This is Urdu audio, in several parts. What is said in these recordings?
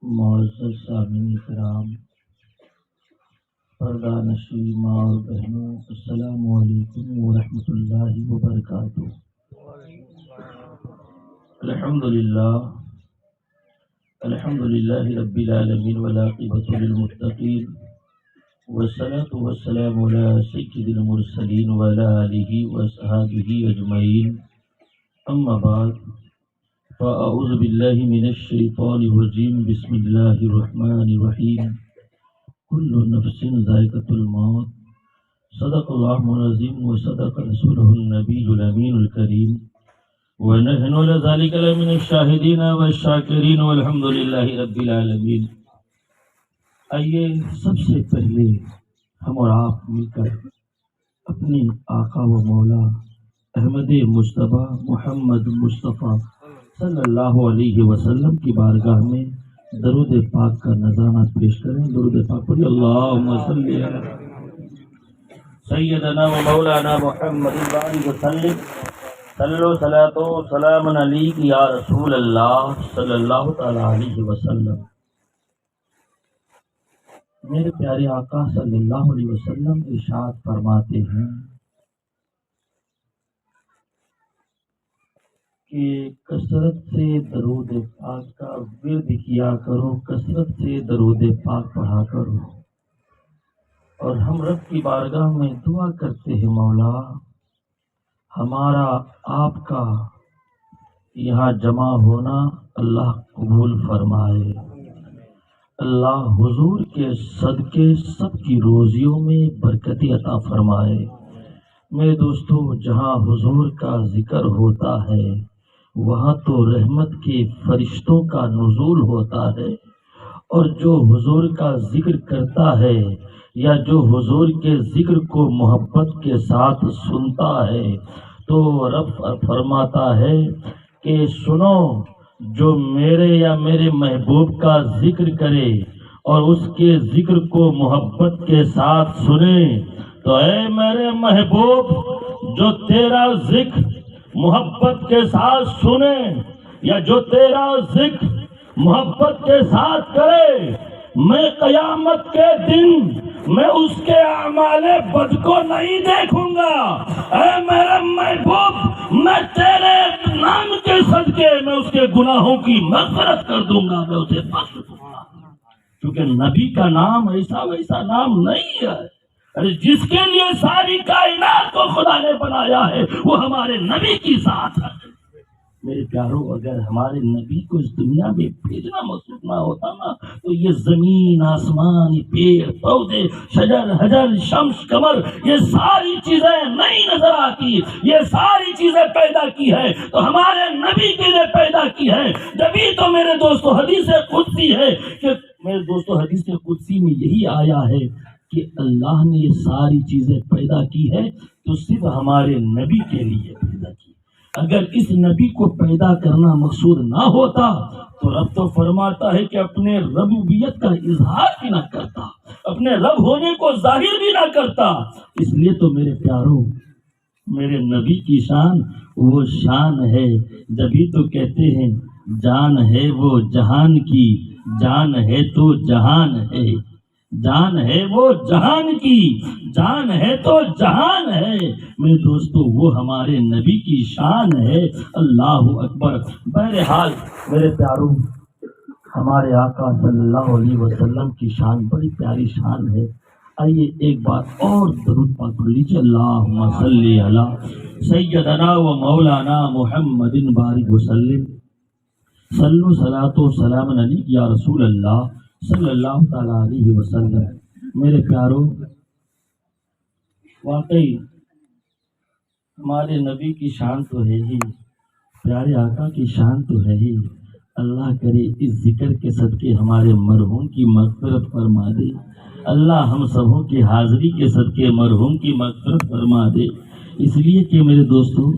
معزز سامعین کرام، پردہ نشین ماں اور بہنوں، السلام علیکم ورحمۃ اللہ وبرکاتہ۔ الحمد للہ رب العالمین والعاقبۃ للمتقین، والصلاة والسلام علی سید المرسلین وعلی آلہ واصحابہ اجمعین، اما بعد فاعوذ باللہ من الشیطان الرجیم، بسم اللہ الرحمن الرحیم۔ کل نفس ذائقۃ الموت، صدق اللہ العظیم وصدق رسولہ النبی الامین الکریم، ونحن لذلك لمن الشاہدین والشاکرین والحمد للہ رب العالمین۔ آئیے سب سے پہلے ہم اور آپ مل کر اپنے آقا و مولا احمد مصطفیٰ محمد مصطفیٰ صلی اللہ علیہ وسلم کی بارگاہ میں درود پاک کا نذرانہ پیش کریں۔ درود پاک پڑھیے، اللہم صلی علی سیدنا و مولانا محمد وآلہ وسلم، صلو صلاۃ و سلام علیک یا رسول اللہ صلی اللہ تعالی علیہ وسلم۔ میرے پیارے آقا صلی اللہ علیہ وسلم ارشاد فرماتے ہیں کہ کثرت سے درود پاک کا ورد کیا کرو، کثرت سے درود پاک پڑھا کرو۔ اور ہم رب کی بارگاہ میں دعا کرتے ہیں، مولا ہمارا آپ کا یہاں جمع ہونا اللہ قبول فرمائے، اللہ حضور کے صدقے سب کی روزیوں میں برکتی عطا فرمائے۔ میرے دوستو، جہاں حضور کا ذکر ہوتا ہے وہاں تو رحمت کے فرشتوں کا نزول ہوتا ہے، اور جو حضور کا ذکر کرتا ہے یا جو حضور کے ذکر کو محبت کے ساتھ سنتا ہے تو رب فرماتا ہے کہ سنو، جو میرے یا میرے محبوب کا ذکر کرے اور اس کے ذکر کو محبت کے ساتھ سنے تو اے میرے محبوب، جو تیرا ذکر محبت کے ساتھ سنے یا جو تیرا ذکر محبت کے ساتھ کرے، میں قیامت کے دن میں اس کے اعمال بد کو نہیں دیکھوں گا۔ اے میرے محبوب، میں تیرے نام کے صدقے میں اس کے گناہوں کی مغفرت کر دوں گا، میں اسے بخش دوں گا، کیونکہ نبی کا نام ایسا ویسا نام نہیں ہے۔ جس کے لیے ساری کائنات کو خدا نے بنایا ہے وہ ہمارے نبی کی ذات ہے۔ میرے پیاروں، اگر ہمارے نبی کو اس دنیا میں بھیجنا مقصود نہ ہوتا نا تو یہ زمین، آسمان، پیڑ پودے، شجر حجر، شمس قمر، یہ ساری چیزیں نہیں نظر آتی۔ یہ ساری چیزیں پیدا کی ہے تو ہمارے نبی کے لیے پیدا کی ہے۔ جبھی تو میرے دوستو حدیث قدسی ہے کہ میرے دوستو حدیث قدسی میں یہی آیا ہے کہ اللہ نے یہ ساری چیزیں پیدا کی ہے تو صرف ہمارے نبی کے لیے پیدا کی۔ اگر اس نبی کو پیدا کرنا مقصود نہ ہوتا تو رب تو فرماتا ہے کہ اپنے ربوبیت کا اظہار بھی نہ کرتا، اپنے رب ہونے کو ظاہر بھی نہ کرتا۔ اس لیے تو میرے پیاروں، میرے نبی کی شان وہ شان ہے، جبھی تو کہتے ہیں جان ہے وہ جہان کی، جان ہے تو جہان ہے، جان ہے وہ جہان کی، جان ہے تو جہان ہے۔ میرے دوستو، وہ ہمارے نبی کی شان ہے۔ اللہ اکبر۔ بہرحال میرے پیاروں، ہمارے آقا صلی اللہ علیہ وسلم کی شان بڑی پیاری شان ہے۔ آئیے ایک بار اور درود پاک پڑھ لیجیے، اللہم صلی علی سیدنا و مولانا محمد بارک وسلم، صلو صلاۃ و سلام علیک یا رسول اللہ صلی اللہ تعالی علیہ وسلم۔ میرے پیاروں، واقعی ہمارے نبی کی شان تو ہے ہی، پیارے آقا کی شان تو ہے ہی۔ اللہ کرے اس ذکر کے صدقے ہمارے مرحوم کی مغفرت فرما دے، اللہ ہم سبوں کی حاضری کے صدقے مرحوم کی مغفرت فرما دے۔ اس لیے کہ میرے دوستو،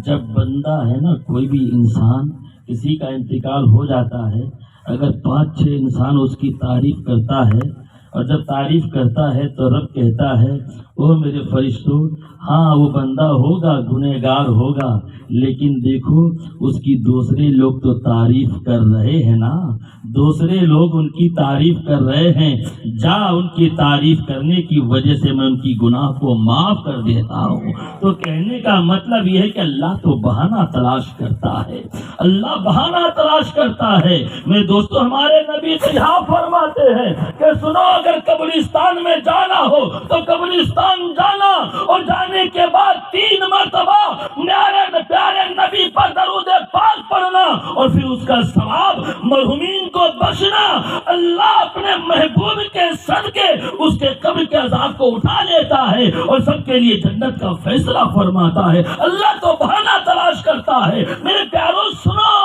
جب بندہ ہے نا، کوئی بھی انسان، کسی کا انتقال ہو جاتا ہے، اگر 5-6 انسان اس کی تعریف کرتا ہے اور جب تعریف کرتا ہے تو رب کہتا ہے او میرے فرشتوں، ہاں وہ بندہ ہوگا، گنہگار ہوگا، لیکن دیکھو اس کی دوسرے لوگ تو تعریف کر رہے ہیں نا، دوسرے لوگ ان کی تعریف کر رہے ہیں، جا ان کی تعریف کرنے کی وجہ سے میں ان کی گناہ کو معاف کر دیتا ہوں۔ تو کہنے کا مطلب یہ ہے کہ اللہ تو بہانہ تلاش کرتا ہے، اللہ بہانہ تلاش کرتا ہے۔ میرے دوستو، ہمارے نبی تو یہاں فرماتے ہیں کہ سنو، اگر قبرستان میں جانا ہو تو قبرستان جانا، اور جانے کے بعد 3 مرتبہ میرے پیارے نبی پر درود پاک پڑھنا، اور پھر اس کا ثواب مرحومین کو بخشنا۔ اللہ اپنے محبوب کے صدقے اس کے قبر کے عذاب کو اٹھا لیتا ہے اور سب کے لیے جنت کا فیصلہ فرماتا ہے۔ اللہ تو بہانہ تلاش کرتا ہے۔ میرے پیاروں سنو،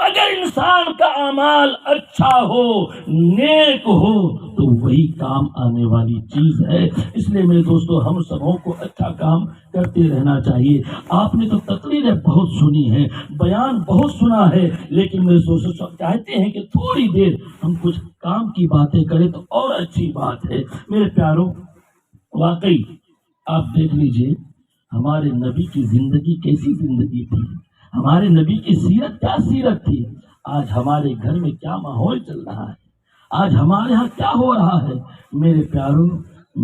اگر انسان کا اعمال اچھا ہو، نیک ہو، تو وہی کام آنے والی چیز ہے۔ اس لیے میرے دوستو، ہم سبوں کو اچھا کام کرتے رہنا چاہیے۔ آپ نے تو تقریریں بہت سنی ہے، بیان بہت سنا ہے، لیکن میرے دوستو چاہتے ہیں کہ تھوڑی دیر ہم کچھ کام کی باتیں کریں تو اور اچھی بات ہے۔ میرے پیاروں، واقعی آپ دیکھ لیجئے ہمارے نبی کی زندگی کیسی زندگی تھی، ہمارے نبی کی سیرت کیا سیرت تھی۔ آج ہمارے گھر میں کیا ماحول چل رہا ہے، آج ہمارے ہاں کیا ہو رہا ہے۔ میرے پیاروں،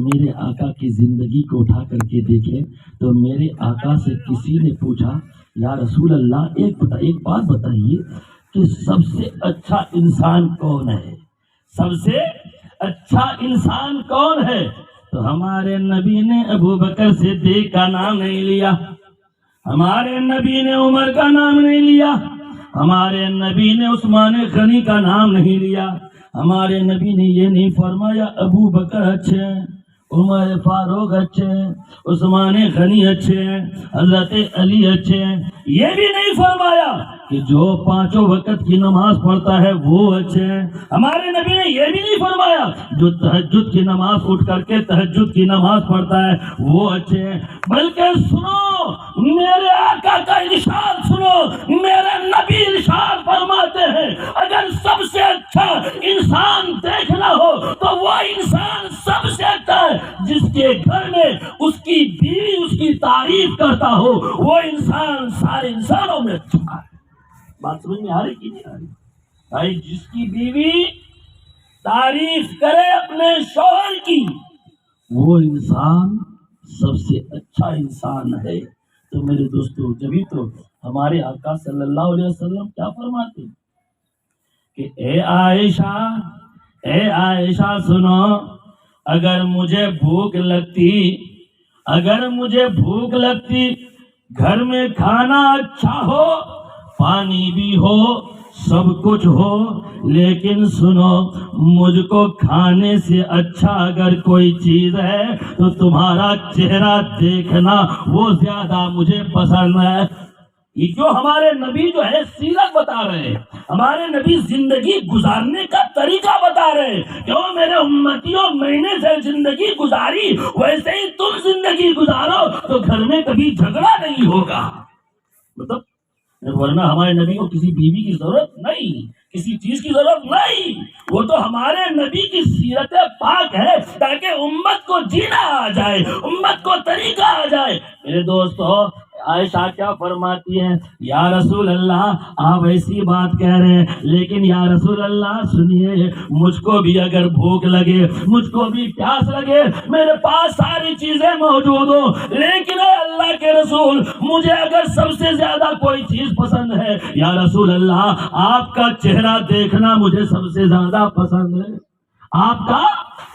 میرے آقا کی زندگی کو اٹھا کر کے دیکھیں تو میرے آقا سے کسی نے پوچھا، یا رسول اللہ ایک بات بتائیے کہ سب سے اچھا انسان کون ہے، سب سے اچھا انسان کون ہے؟ تو ہمارے نبی نے ابو بکر صدیق کا نام نہیں لیا، ہمارے نبی نے عمر کا نام نہیں لیا، ہمارے نبی نے عثمان غنی کا نام نہیں لیا، ہمارے نبی نے یہ نہیں فرمایا ابو بکر اچھے ہیں، عمر فاروق اچھے ہیں، عثمان غنی اچھے ہیں، حضرت علی اچھے ہیں۔ یہ بھی نہیں فرمایا کہ جو 5 وقت کی نماز پڑھتا ہے وہ اچھے ہیں۔ ہمارے نبی نے یہ بھی نہیں فرمایا جو تہجد کی نماز اٹھ کر کے تہجد کی نماز پڑھتا ہے وہ اچھے ہیں، بلکہ سنو میرے آقا کا ارشاد، سنو میرے نبی ارشاد فرماتے ہیں اگر سب سے اچھا انسان دیکھنا ہو تو وہ انسان سب سے اچھا ہے جس کے گھر میں اس کی بیوی اس کی تعریف کرتا ہو، وہ انسان سارے انسانوں میں اچھا ہے۔ بات سمجھ میں آ رہی کہ نہیں آ رہی؟ بھائی، جس کی بیوی تعریف کرے اپنے شوہر کی، وہ انسان سب سے اچھا انسان ہے۔ تو میرے دوستو، جبھی تو ہمارے آقا صلی اللہ علیہ وسلم کیا فرماتے کہ اے عائشہ سنو، اگر مجھے بھوک لگتی گھر میں کھانا اچھا ہو، پانی بھی ہو، سب کچھ ہو، لیکن سنو مجھ کو کھانے سے اچھا اگر کوئی چیز ہے تو تمہارا چہرہ دیکھنا وہ زیادہ مجھے پسند ہے۔ یہ جو ہمارے نبی جو ہے سیرت بتا رہے ہیں، ہمارے نبی زندگی گزارنے کا طریقہ بتا رہے ہیں، کیوں میرے امتیوں، میں نے سے زندگی گزاری ویسے ہی تم زندگی گزارو تو گھر میں کبھی جھگڑا نہیں ہوگا۔ مطلب ورنہ ہمارے نبی کو کسی بیوی کی ضرورت نہیں، کسی چیز کی ضرورت نہیں، وہ تو ہمارے نبی کی سیرت پاک ہے تاکہ امت کو جینا آ جائے، امت کو طریقہ آ جائے۔ میرے دوستو، عائشہ کیا فرماتی ہیں، یا رسول اللہ آپ ایسی بات کہہ رہے ہیں، لیکن یا رسول اللہ سنیے، مجھ کو بھی اگر بھوک لگے، مجھ کو بھی پیاس لگے، میرے پاس ساری چیزیں موجود ہوں، لیکن اے اللہ کے رسول مجھے اگر سب سے زیادہ کوئی چیز پسند ہے، یا رسول اللہ آپ کا چہرہ دیکھنا مجھے سب سے زیادہ پسند ہے، آپ کا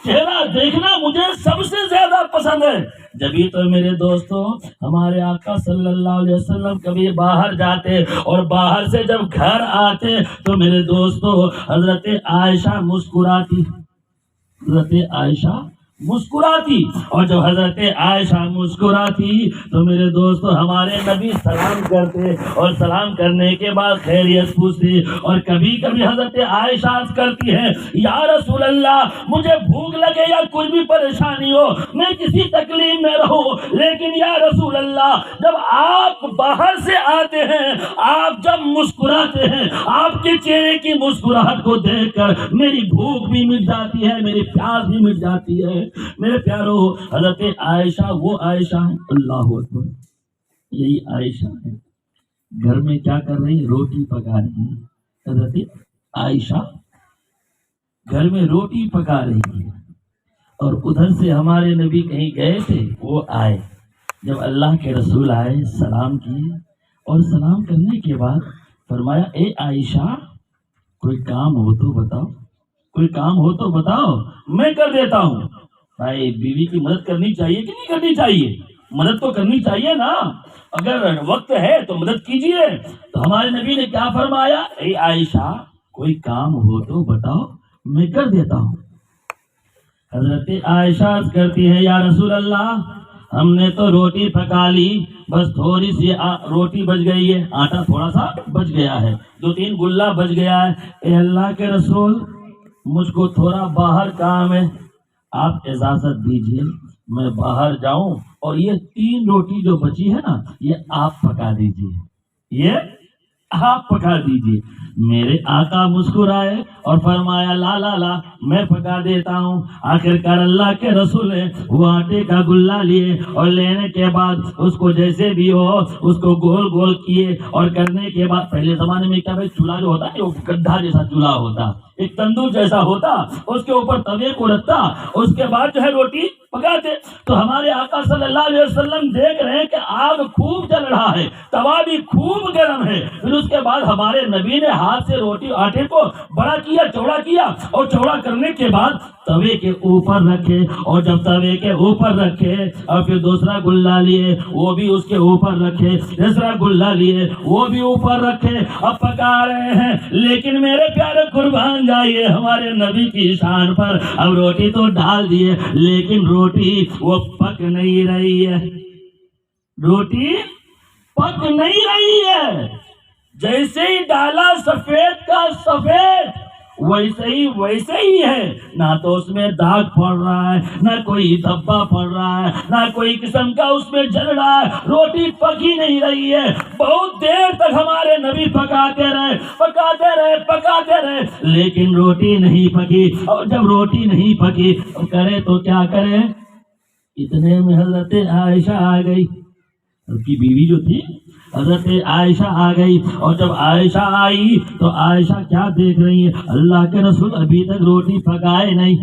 چہرہ دیکھنا مجھے سب سے زیادہ پسند ہے۔ جبھی تو میرے دوستو ہمارے آقا صلی اللہ علیہ وسلم کبھی باہر جاتے اور باہر سے جب گھر آتے تو میرے دوستو حضرت عائشہ مسکراتی، اور جب حضرت عائشہ مسکراتی تو میرے دوستو ہمارے نبی سلام کرتے، اور سلام کرنے کے بعد خیریت پوچھتے، اور کبھی کبھی حضرت عائشہ کرتی ہے یا رسول اللہ مجھے بھوک لگے یا کچھ بھی پریشانی ہو، میں کسی تکلیف میں رہوں، لیکن یا رسول اللہ جب آپ باہر سے آتے ہیں، آپ جب مسکراتے ہیں، آپ کے چہرے کی مسکراہٹ کو دیکھ کر میری بھوک بھی مٹ جاتی ہے، میری پیاس بھی مٹ جاتی ہے۔ میرے پیارو، حضرت عائشہ وہ عائشہ ہے، اللہ اکبر، یہی عائشہ ہے گھر میں کیا کر رہی، روٹی پکا رہی ہیں۔ حضرت عائشہ گھر میں روٹی پکا رہی ہے، اور ادھر سے ہمارے نبی کہیں گئے تھے، وہ آئے، جب اللہ کے رسول آئے سلام کیے، اور سلام کرنے کے بعد فرمایا اے عائشہ کوئی کام ہو تو بتاؤ، کوئی کام ہو تو بتاؤ، میں کر دیتا ہوں۔ بھائی بیوی کی مدد کرنی چاہیے کہ نہیں کرنی چاہیے؟ مدد تو کرنی چاہیے نا، اگر وقت ہے تو مدد کیجیے۔ تو ہمارے نبی نے کیا فرمایا؟ اے عائشہ کوئی کام ہو تو بتاؤ، میں کر دیتا ہوں۔ حضرت عائشہ کرتی ہے یا رسول اللہ ہم نے تو روٹی پکا لی، بس تھوڑی سی روٹی بچ گئی ہے، آٹا تھوڑا سا بچ گیا ہے، 2-3 گلا بچ گیا ہے، اے اللہ کے رسول مجھ کو تھوڑا باہر کام ہے، آپ اجازت دیجئے میں باہر جاؤں، اور یہ 3 روٹی جو بچی ہے نا یہ آپ پکا دیجئے، یہ آپ پکا دیجئے۔ میرے آقا مسکرائے اور فرمایا لا لا لا میں پکا دیتا ہوں۔ آخر کار اللہ کے رسول نے وہ آٹے کا گلا لیے، اور لینے کے بعد اس کو جیسے بھی ہو اس کو گول گول کیے، اور کرنے کے بعد پہلے زمانے میں کیا بھائی چولہا جو ہوتا ہے وہ گڈھا جیسا چولہا ہوتا، ایک تندور جیسا ہوتا، اس کے اوپر توے کو رکھتا، اس کے بعد جو ہے روٹی پکاتے۔ تو ہمارے آقا صلی اللہ علیہ وسلم دیکھ رہے ہیں کہ آگ خوب جل رہا ہے، توا بھی خوب گرم ہے، پھر اس کے بعد ہمارے نبی نے ہاتھ سے روٹی آٹے کو بڑا کیا، چوڑا کیا، اور چوڑا کرنے کے بعد توے کے اوپر رکھے، اور جب توے کے اوپر رکھے اور پھر دوسرا گلا لیے وہ بھی اس کے اوپر رکھے، تیسرا گلا لیے وہ بھی اوپر رکھے، اب پکا رہے ہیں۔ لیکن میرے پیارے قربان جائیے ہمارے نبی کی شان پر، اب روٹی تو ڈال دیے لیکن روٹی وہ پک نہیں رہی ہے، روٹی پک نہیں رہی ہے، جیسے ہی ڈالا سفید کا سفید ویسے ہی ہے، نہ تو اس میں داغ پڑ رہا ہے، نہ کوئی دھبا پڑ رہا ہے، نہ کوئی قسم کا اس میں جل رہا ہے، روٹی پکی نہیں رہی ہے۔ بہت دیر تک ہمارے نبی پکاتے رہے لیکن روٹی نہیں پکی، اور جب روٹی نہیں پکی تو کرے تو کیا کرے؟ اتنے میں حضرت عائشہ آ گئی، ان کی بیوی جو تھی حضرت عائشہ آ گئی، اور جب عائشہ آئی تو عائشہ کیا دیکھ رہی ہے؟ اللہ کے رسول ابھی تک روٹی پکائے نہیں،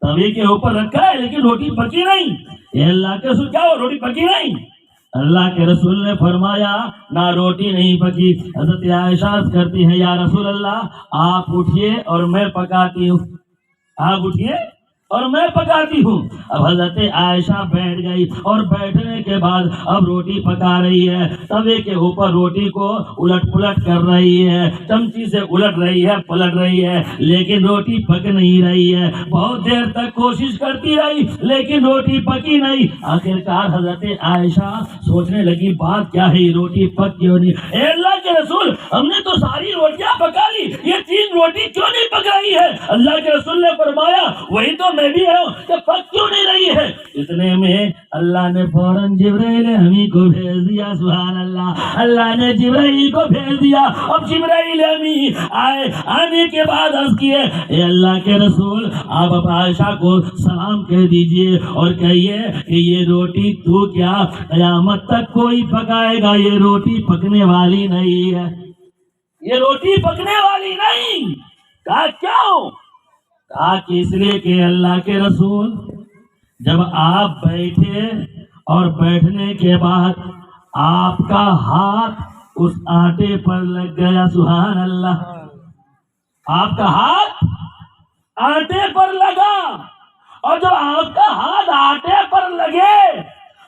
توے کے اوپر رکھا ہے لیکن روٹی پکی نہیں، اے اللہ کے رسول کیا ہو روٹی پکی نہیں؟ اللہ کے رسول نے فرمایا نہ روٹی نہیں پکی۔ حضرت عائشہ کرتی ہے یا رسول اللہ آپ اٹھیے اور میں پکاتی ہوں، آپ اٹھیے اور میں پکاتی ہوں۔ اب حضرت عائشہ بیٹھ گئی، اور بیٹھنے کے بعد اب روٹی پکا رہی ہے، توے کے اوپر روٹی کو الٹ پلٹ کر رہی ہے، چمچی سے الٹ رہی ہے پلٹ رہی ہے، لیکن روٹی پک نہیں رہی ہے۔ بہت دیر تک کوشش کرتی رہی لیکن روٹی پکی نہیں۔ آخر کار حضرت عائشہ سوچنے لگی بات کیا ہے، روٹی پک کیوں نہیں؟ اے اللہ کے رسول ہم نے تو ساری روٹیاں پکا لی، یہ 3 روٹی کیوں نہیں پک رہی ہے؟ اللہ کے رسول نے فرمایا وہی تو میں بھی ہوں کہ پک کیوں نہیں رہی ہے؟ اتنے میں اللہ نے فوراً جبرائیل امی کو بھیج دیا، سبحان اللہ، اللہ نے جبرائیل کو بھیج دیا۔ اب جبرائیل امی آنے کے بعد عرض کیے اے اللہ کے رسول آپ اب عائشہ کو سلام کہہ دیجئے اور کہیے کہ یہ روٹی تو کیا قیامت تک کوئی پکائے گا، یہ روٹی پکنے والی نہیں ہے، یہ روٹی پکنے والی نہیں۔ کہا کیوں؟ کہا کہ اس لیے کہ اللہ کے رسول جب آپ بیٹھے اور بیٹھنے کے بعد آپ کا ہاتھ اس آٹے پر لگ گیا، سبحان اللہ، آپ کا ہاتھ آٹے پر لگا، اور جب آپ کا ہاتھ آٹے پر لگے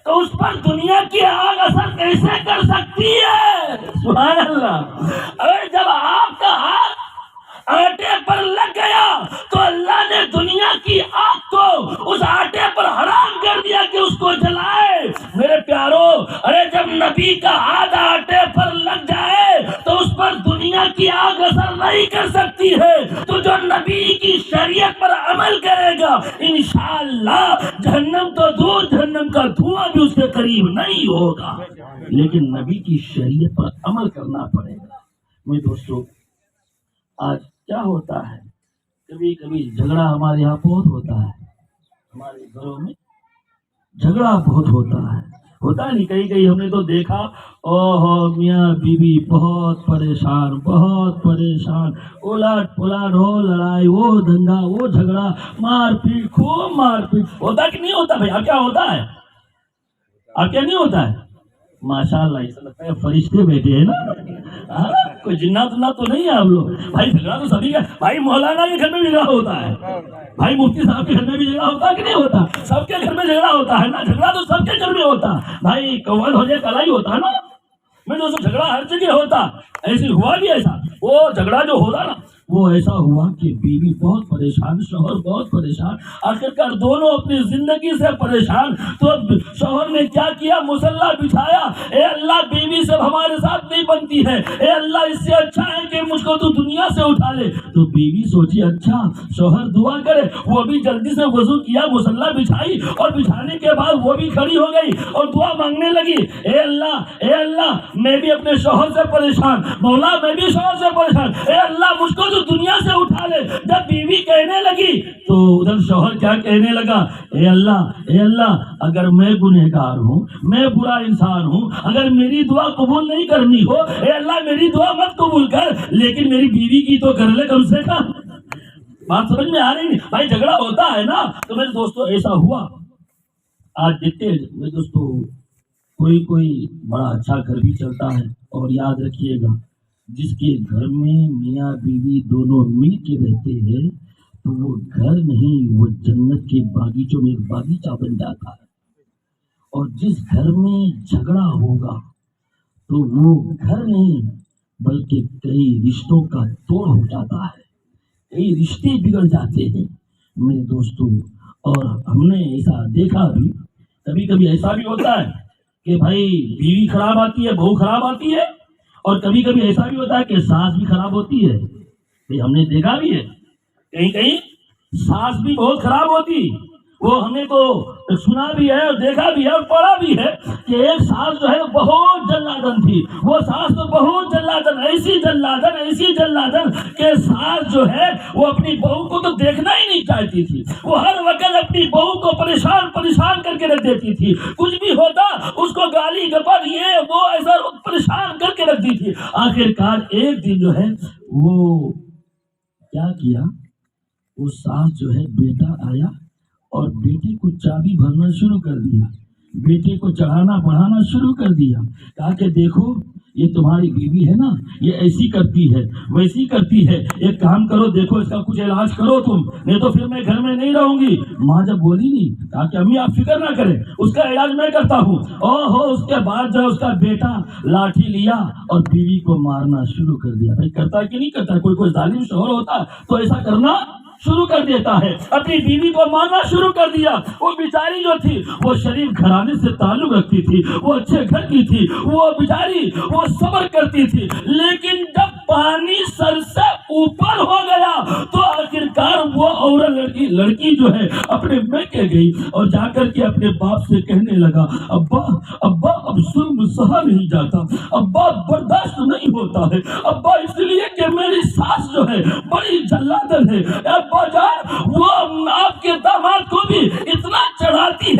تو اس پر دنیا کی آگ اثر کیسے کر سکتی ہے؟ سبحان اللہ۔ اور جب آپ کا ہاتھ آٹے پر لگ گیا تو اللہ نے دنیا کی آگ کو اس آٹے پر حرام کر دیا کہ اس کو جلائے۔ میرے پیارو، ارے جب نبی کا ہاتھ آٹے پر لگ جائے تو اس پر دنیا کی آگ اثر نہیں کر سکتی ہے، تو جو نبی کی شریعت پر عمل کرے گا انشاءاللہ جہنم تو دور، جہنم کا دھواں بھی اس کے قریب نہیں ہوگا، لیکن نبی کی شریعت پر عمل کرنا پڑے گا۔ میرے دوستو، آج کیا ہوتا ہے، کبھی کبھی جھگڑا ہمارے یہاں بہت ہوتا ہے، ہمارے گھروں میں جھگڑا بہت ہوتا ہے، ہوتا نہیں کہیں کہیں ہم نے تو دیکھا اوہو میاں بیوی بہت پریشان الٹ پلٹ ہو لڑائی وہ دنگا وہ جھگڑا مار پیٹ خوب مار پیٹ ہوتا کہ نہیں ہوتا بھائی؟ اب کیا ہوتا ہے؟ اب کیا نہیں ہوتا ہے؟ ماشاء اللہ ایسا لگتا ہے فرشتے بیٹھے ہیں نا، کوئی جنات ونات تو نہیں ہے آپ لوگ بھائی؟ جھگڑا تو سبھی کا بھائی، مولانا کے گھر میں بھی جھگڑا ہوتا ہے بھائی، مفتی صاحب کے گھر میں بھی جھگڑا ہوتا ہے کہ نہیں ہوتا؟ سب کے گھر میں جھگڑا ہوتا ہے نا، جھگڑا تو سب کے گھر میں ہوتا بھائی، کول ہو جائے کلائی ہوتا ہے نا، میں دوستوں جھگڑا ہر جگہ ہوتا، ایسے ہوا بھی ایسا، وہ جھگڑا جو ہوتا نا وہ ایسا ہوا کہ بیوی بہت پریشان، شوہر بہت پریشان، آخرکار دونوں اپنی زندگی سے پریشان، تو شوہر نے کیا کیا؟ مصلی بچھایا، اے اللہ بیوی سے ہمارے ساتھ نہیں بنتی ہے، اے اللہ اس سے اچھا ہے کہ مجھ کو تو دنیا سے اٹھا لے۔ تو بیوی سوچی اچھا شوہر دعا کرے، وہ بھی جلدی سے وضو کیا، مصلی بچھائی، اور بچھانے کے بعد وہ بھی کھڑی ہو گئی اور دعا مانگنے لگی، اے اللہ میں بھی اپنے شوہر سے پریشان، مولا میں بھی شوہر سے پریشان، اے اللہ مجھ کو تو دنیا سے اٹھا لے۔ جب بیوی کہنے لگی تو ادھر شوہر کیا کہنے لگا؟ اے اللہ اگر میں گنہگار ہوں، میں برا انسان ہوں، اگر میری دعا قبول نہیں کرنی ہو، اے اللہ میری دعا مت قبول کر، لیکن میری بیوی کی تو کر لے کم سے کم۔ بات سمجھ میں آ رہی نہیں بھائی؟ جھگڑا ہوتا ہے نا۔ تو میرے دوستوں ایسا ہوا، آج دیکھتے ہیں میرے دوستوں کوئی بڑا اچھا گھر بھی چلتا ہے، اور یاد رکھیے گا جس کے گھر میں میاں بیوی دونوں مل کے رہتے ہیں تو وہ گھر نہیں، وہ جنت کے باغیچوں میں ایک باغیچہ بن جاتا ہے، اور جس گھر میں جھگڑا ہوگا تو وہ گھر نہیں بلکہ کئی رشتوں کا توڑ ہو جاتا ہے، کئی رشتے بگڑ جاتے ہیں میرے دوستوں۔ اور ہم نے ایسا دیکھا بھی، کبھی کبھی ایسا بھی ہوتا ہے کہ بھائی بیوی خراب آتی ہے، بہو خراب آتی ہے، اور کبھی کبھی ایسا بھی ہوتا ہے کہ ساس بھی خراب ہوتی ہے۔ ہم نے دیکھا بھی ہے کہیں ساس بھی بہت خراب ہوتی، وہ ہم نے تو سنا بھی ہے اور دیکھا بھی ہے اور پڑھا بھی ہے کہ ایک ساس جو ہے بہت جلادن تھی، وہ ساس تو بہت جلادن، ایسی جلادن کہ ساس جو ہے وہ اپنی بہو کو تو دیکھنا ہی نہیں چاہتی تھی، وہ ہر وقت اپنی بہو کو پریشان کر کے رکھ دیتی تھی، کچھ بھی ہوتا اس کو گالی گپر یہ وہ ایسا پریشان کر کے رکھتی تھی۔ آخرکار ایک دن جو ہے وہ کیا کیا، وہ ساس جو ہے بیٹا آیا اور بیٹے کو چابی بھرنا شروع کر دیا، بیٹے کو چڑھانا بڑھانا شروع کر دیا، کہا کہ دیکھو یہ تمہاری بیوی ہے نا، یہ ایسی کرتی ہے ویسی کرتی ہے، ایک کام کرو دیکھو اس کا کچھ علاج کرو تم، نہیں تو پھر میں گھر میں نہیں رہوں گی۔ ماں جب بولی نہیں، کہا کہ امی آپ فکر نہ کریں، اس کا علاج میں کرتا ہوں۔ اس کے بعد جو اس کا بیٹا لاٹھی لیا اور بیوی کو مارنا شروع کر دیا۔ بھائی کرتا کہ نہیں کرتا؟ کوئی ظالم شوہر ہوتا تو ایسا کرنا شروع کر دیتا ہے، اپنی بیوی کو مارنا شروع کر دیا۔ وہ بیچاری جو تھی وہ شریف گھرانے سے تعلق رکھتی تھی، وہ اچھے گھر کی تھی، وہ بیچاری وہ صبر کرتی تھی، لیکن جب پانی سر سے اوپر ہو گیا تو آخرکار وہ عورت لڑکی جو ہے اپنے میکے گئی اور جا کر کے اپنے باپ سے کہنے لگا، ابا اب ظلم سہا نہیں جاتا، ابا برداشت نہیں ہوتا ہے، ابا اس لیے کہ میری ساس جو ہے بڑی جلادن ہے، ابا جان وہ آپ کے داماد کو بھی اتنا چڑھاتی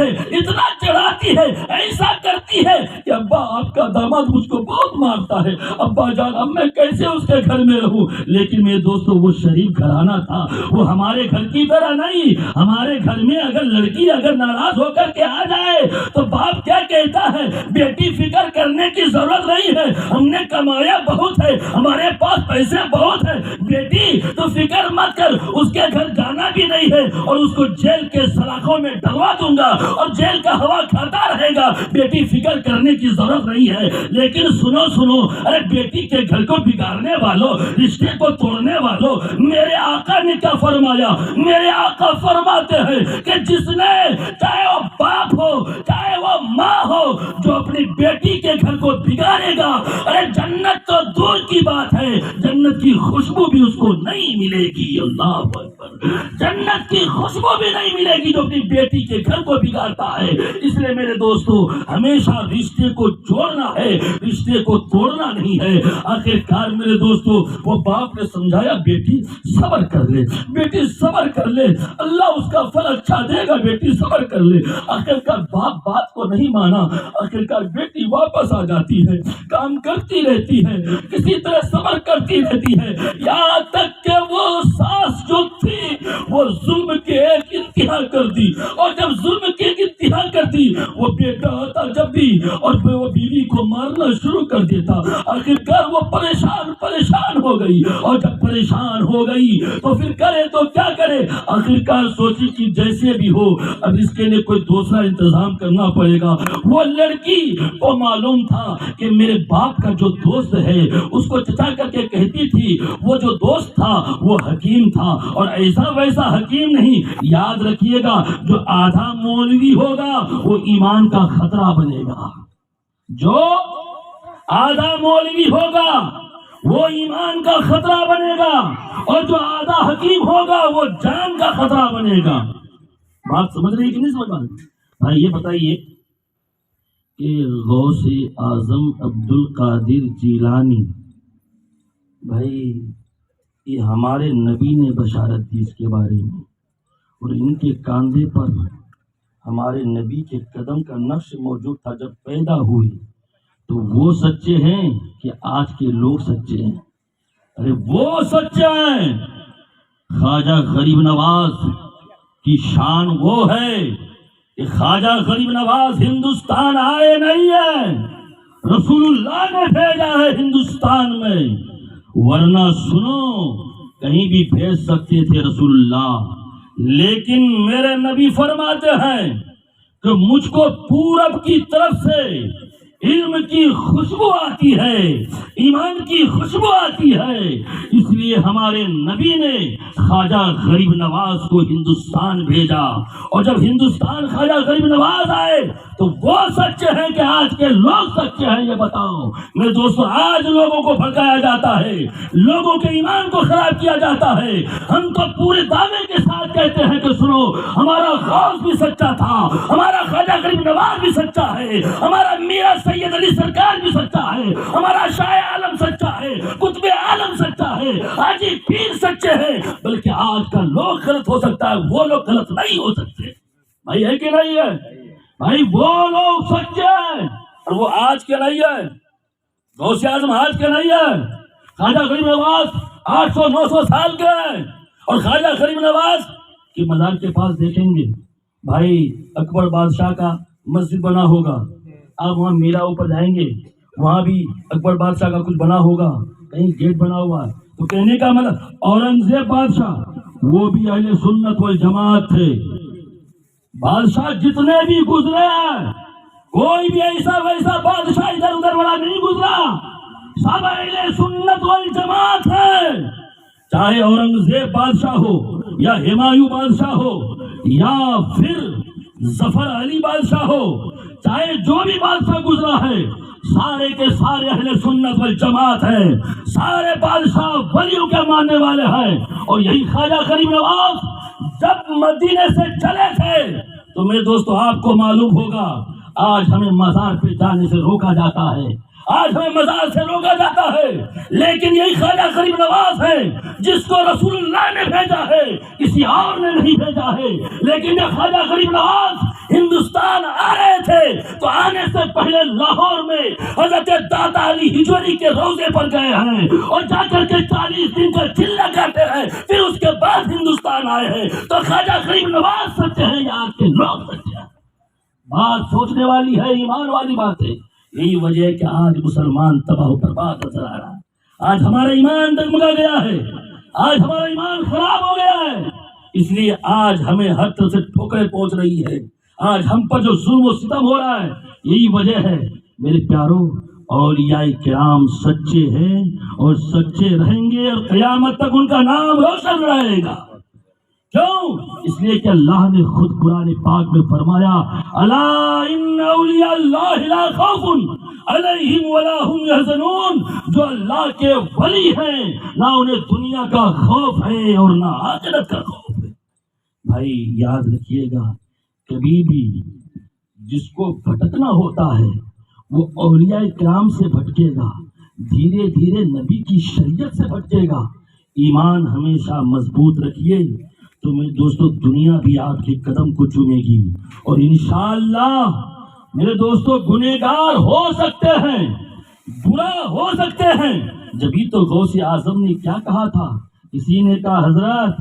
ہے ایسا کرتی ہے کہ ابا آپ کا داماد مجھ کو بہت مارتا ہے، ابا جان اب میں کیسے اس کے گھر میں رہوں۔ لیکن میرے دوستو وہ شریف گھرانہ تھا، وہ ہمارے گھر کی طرح نہیں۔ ہمارے گھر میں اگر لڑکی ناراض ہو کر کے آ جائے تو باپ کیا کہتا ہے، بیٹی فکر کرنے کی ضرورت نہیں ہے، ہم نے کمایا بہت ہے، ہمارے پاس پیسے بہت ہے، بیٹی تو فکر مت کر، اس کے گھر جانا بھی نہیں ہے اور اس کو جیل کے سلاخوں میں ڈلوا دوں گا اور جیل کا ہوا کھاتا رہے گا، بیٹی فکر کرنے کی ضرورت نہیں ہے۔ لیکن سنو، ارے بیٹی کے گھر کو بگاڑنے والوں، رشتے کو توڑنے والوں، میرے آقا نے کیا فرمایا؟ میرے آقا فرماتے ہیں کہ جس نے چاہے وہ باپ ہو چاہے وہ ماں ہو جو اپنی بیٹی کے گھر کو بگاڑے گا، ارے جنت تو دور کی بات ہے، جنت کی خوشبو بھی اس کو نہیں ملے گی۔ اللہ اکبر، جنت کی خوشبو بھی نہیں ملے گی جو اپنی بیٹی کے گھر کو بگاڑتا ہے۔ اس لیے میرے دوستو ہمیشہ رشتے کو جوڑنا ہے، رشتے کو توڑنا نہیں ہے۔ آخرکار میرے دوستو وہ باپ نے سمجھایا بیٹی صبر کر لے، بیٹی صبر کر لے، اللہ اس کا پھل اچھا دے گا، بیٹی صبر کر لے۔ آخرکار باپ بات کو نہیں مانا، آخرکار بیٹی واپس آ جاتی ہے، کام کرتی رہتی ہے، کسی طرح صبر کرتی رہتی ہے، یہاں تک کہ وہ ساس جو تھی وہ ظلم کی ایک انتہا کر دی، اور جب ظلم کی ایک انتہا کر دی وہ بیٹا آتا جب بھی اور وہ بیوی کو مارنا شروع کر دیتا۔ آخرکار وہ پریشان ہو گئی، اور جب پریشان ہو گئی تو پھر کرے تو کیا کرے؟ آخرکار سوچی کہ جیسے بھی ہو اب اس کے لیے کوئی دوسرا انتظام کرنا پڑے گا۔ وہ لڑکی کو معلوم تھا کہ میرے باپ کا جو دوست ہے اس کو چچا کر کے کہتی تھی، وہ جو دوست تھا وہ حکیم تھا، اور ایسا ویسا حکیم نہیں، یاد رکھیے گا جو آدھا مولوی ہوگا وہ ایمان کا خطرہ بنے گا، جو آدھا مولوی ہوگا وہ ایمان کا خطرہ بنے گا، اور جو آدھا حکیم ہوگا وہ جان کا خطرہ بنے گا۔ بات سمجھ رہی کہ نہیں سمجھ رہی؟ بھائی یہ بتائیے کہ غوث اعظم عبد القادر جیلانی، بھائی یہ ہمارے نبی نے بشارت دی اس کے بارے میں، اور ان کے کاندھے پر ہمارے نبی کے قدم کا نقش موجود تھا جب پیدا ہوئی۔ تو وہ سچے ہیں کہ آج کے لوگ سچے ہیں؟ ارے وہ سچے ہیں۔ خواجہ غریب نواز کی شان وہ ہے کہ خواجہ غریب نواز ہندوستان آئے نہیں ہے، رسول اللہ نے بھیجا ہے ہندوستان میں، ورنہ سنو کہیں بھی بھیج سکتے تھے رسول اللہ، لیکن میرے نبی فرماتے ہیں کہ مجھ کو پورب کی طرف سے علم کی خوشبو آتی ہے، ایمان کی خوشبو آتی ہے، اس لیے ہمارے نبی نے خواجہ غریب نواز کو ہندوستان بھیجا، اور جب ہندوستان خواجہ غریب نواز آئے تو وہ سچے ہیں کہ آج کے لوگ سچے ہیں؟ یہ بتاؤ میرے دوستو، آج لوگوں کو بھڑکایا جاتا ہے، لوگوں کے ایمان کو خراب کیا جاتا ہے۔ ہم تو پورے دعوے کے ساتھ کہتے ہیں کہ سنو ہمارا غوث بھی سچا تھا، ہمارا خواجہ غریب نواز بھی سچا ہے، ہمارا میرا سید علی سرکار بھی سچا ہے، ہمارا شاہ عالم سچا ہے، قطب عالم سچا ہے، حاجی پیر سچے ہیں، بلکہ آج کا لوگ غلط ہو سکتا ہے، وہ لوگ غلط نہیں ہو سکتے۔ بھائی ہے کہ نہیں ہے؟ بھائی وہ لوگ سچے ہیں اور وہ آج کے نہیں ہے، غوث اعظم آج کے نہیں ہے، خواجہ غریب نواز 800-900 سال کے ہیں، اور خواجہ غریب نواز کی مزار کے پاس دیکھیں گے بھائی اکبر بادشاہ کا مسجد بنا ہوگا، آپ وہاں میرا اوپر جائیں گے وہاں بھی اکبر بادشاہ کا کچھ بنا ہوگا، کہیں گیٹ بنا ہوا ہے، تو کہنے کا مطلب اورنگزیب بادشاہ وہ بھی اہل سنت والجماعت تھے۔ بادشاہ جتنے بھی گزرے ہیں کوئی بھی ایسا ویسا بادشاہ ادھر ادھر والا نہیں گزرا، سب اہل سنت والجماعت ہے، چاہے اورنگزیب بادشاہ ہو یا ہمایوں بادشاہ ہو یا پھر ظفر علی بادشاہ ہو، چاہے جو بھی بادشاہ گزرا ہے سارے کے سارے اہل سنت والجماعت ہیں، سارے بادشاہ ولیوں کے ماننے والے ہیں۔ اور یہی خواجہ غریب نواز جب مدینے سے چلے تھے تو میرے دوستو آپ کو معلوم ہوگا آج ہمیں مزار پہ جانے سے روکا جاتا ہے، آج ہمیں مزار سے روکا جاتا ہے، لیکن یہی خواجہ غریب نواز ہے جس کو رسول اللہ نے بھیجا ہے، کسی اور نے نہیں بھیجا ہے۔ لیکن جب خواجہ غریب نواز ہندوستان آ رہے تھے تو آنے سے پہلے لاہور میں حضرت داتا علی ہجوری کے روضے پر گئے ہیں، اور جا کر کے 40 دن کا چلہ کرتے ہیں، پھر اس کے بعد ہندوستان آئے ہیں۔ تو خواجہ غریب نواز سچے ہیں یا آج کے لوگ سچے ہیں؟ بات سوچنے والی ہے، ایمان والی بات ہے۔ یہی وجہ ہے کہ آج مسلمان تباہ و برباد نظر آ رہا ہے، آج ہمارا ایمان ڈگمگا گیا ہے، آج ہمارا ایمان خراب ہو گیا ہے، اس لیے آج ہمیں ہر طرف سے ٹھوکریں پہنچ رہی ہے، آج ہم پر جو ظلم و ستم ہو رہا ہے یہی وجہ ہے۔ میرے پیارو، اولیاء کرام سچے ہیں اور سچے رہیں گے، اور قیامت تک ان کا نام روشن رہے گا۔ کیوں؟ اس لیے کہ اللہ نے خود قرآن پاک میں فرمایا الا ان اولیاء اللہ لا خوف علیہم ولا هم يحزنون، جو اللہ کے ولی ہیں نہ انہیں دنیا کا خوف ہے اور نہ آخرت کا خوف ہے۔ بھائی یاد رکھیے گا، کبھی بھی جس کو بھٹکنا ہوتا ہے وہ اولیاء کرام سے بھٹکے گا، دھیرے دھیرے نبی کی شریعت سے بھٹکے گا۔ ایمان ہمیشہ مضبوط رکھیے تو میرے دوستو دنیا بھی آپ کے قدم کو چومے گی، اور انشاءاللہ میرے دوستو گنہگار ہو سکتے ہیں، برا ہو سکتے ہیں۔ جبھی تو غوث اعظم نے کیا کہا تھا؟ کسی نے کہا حضرت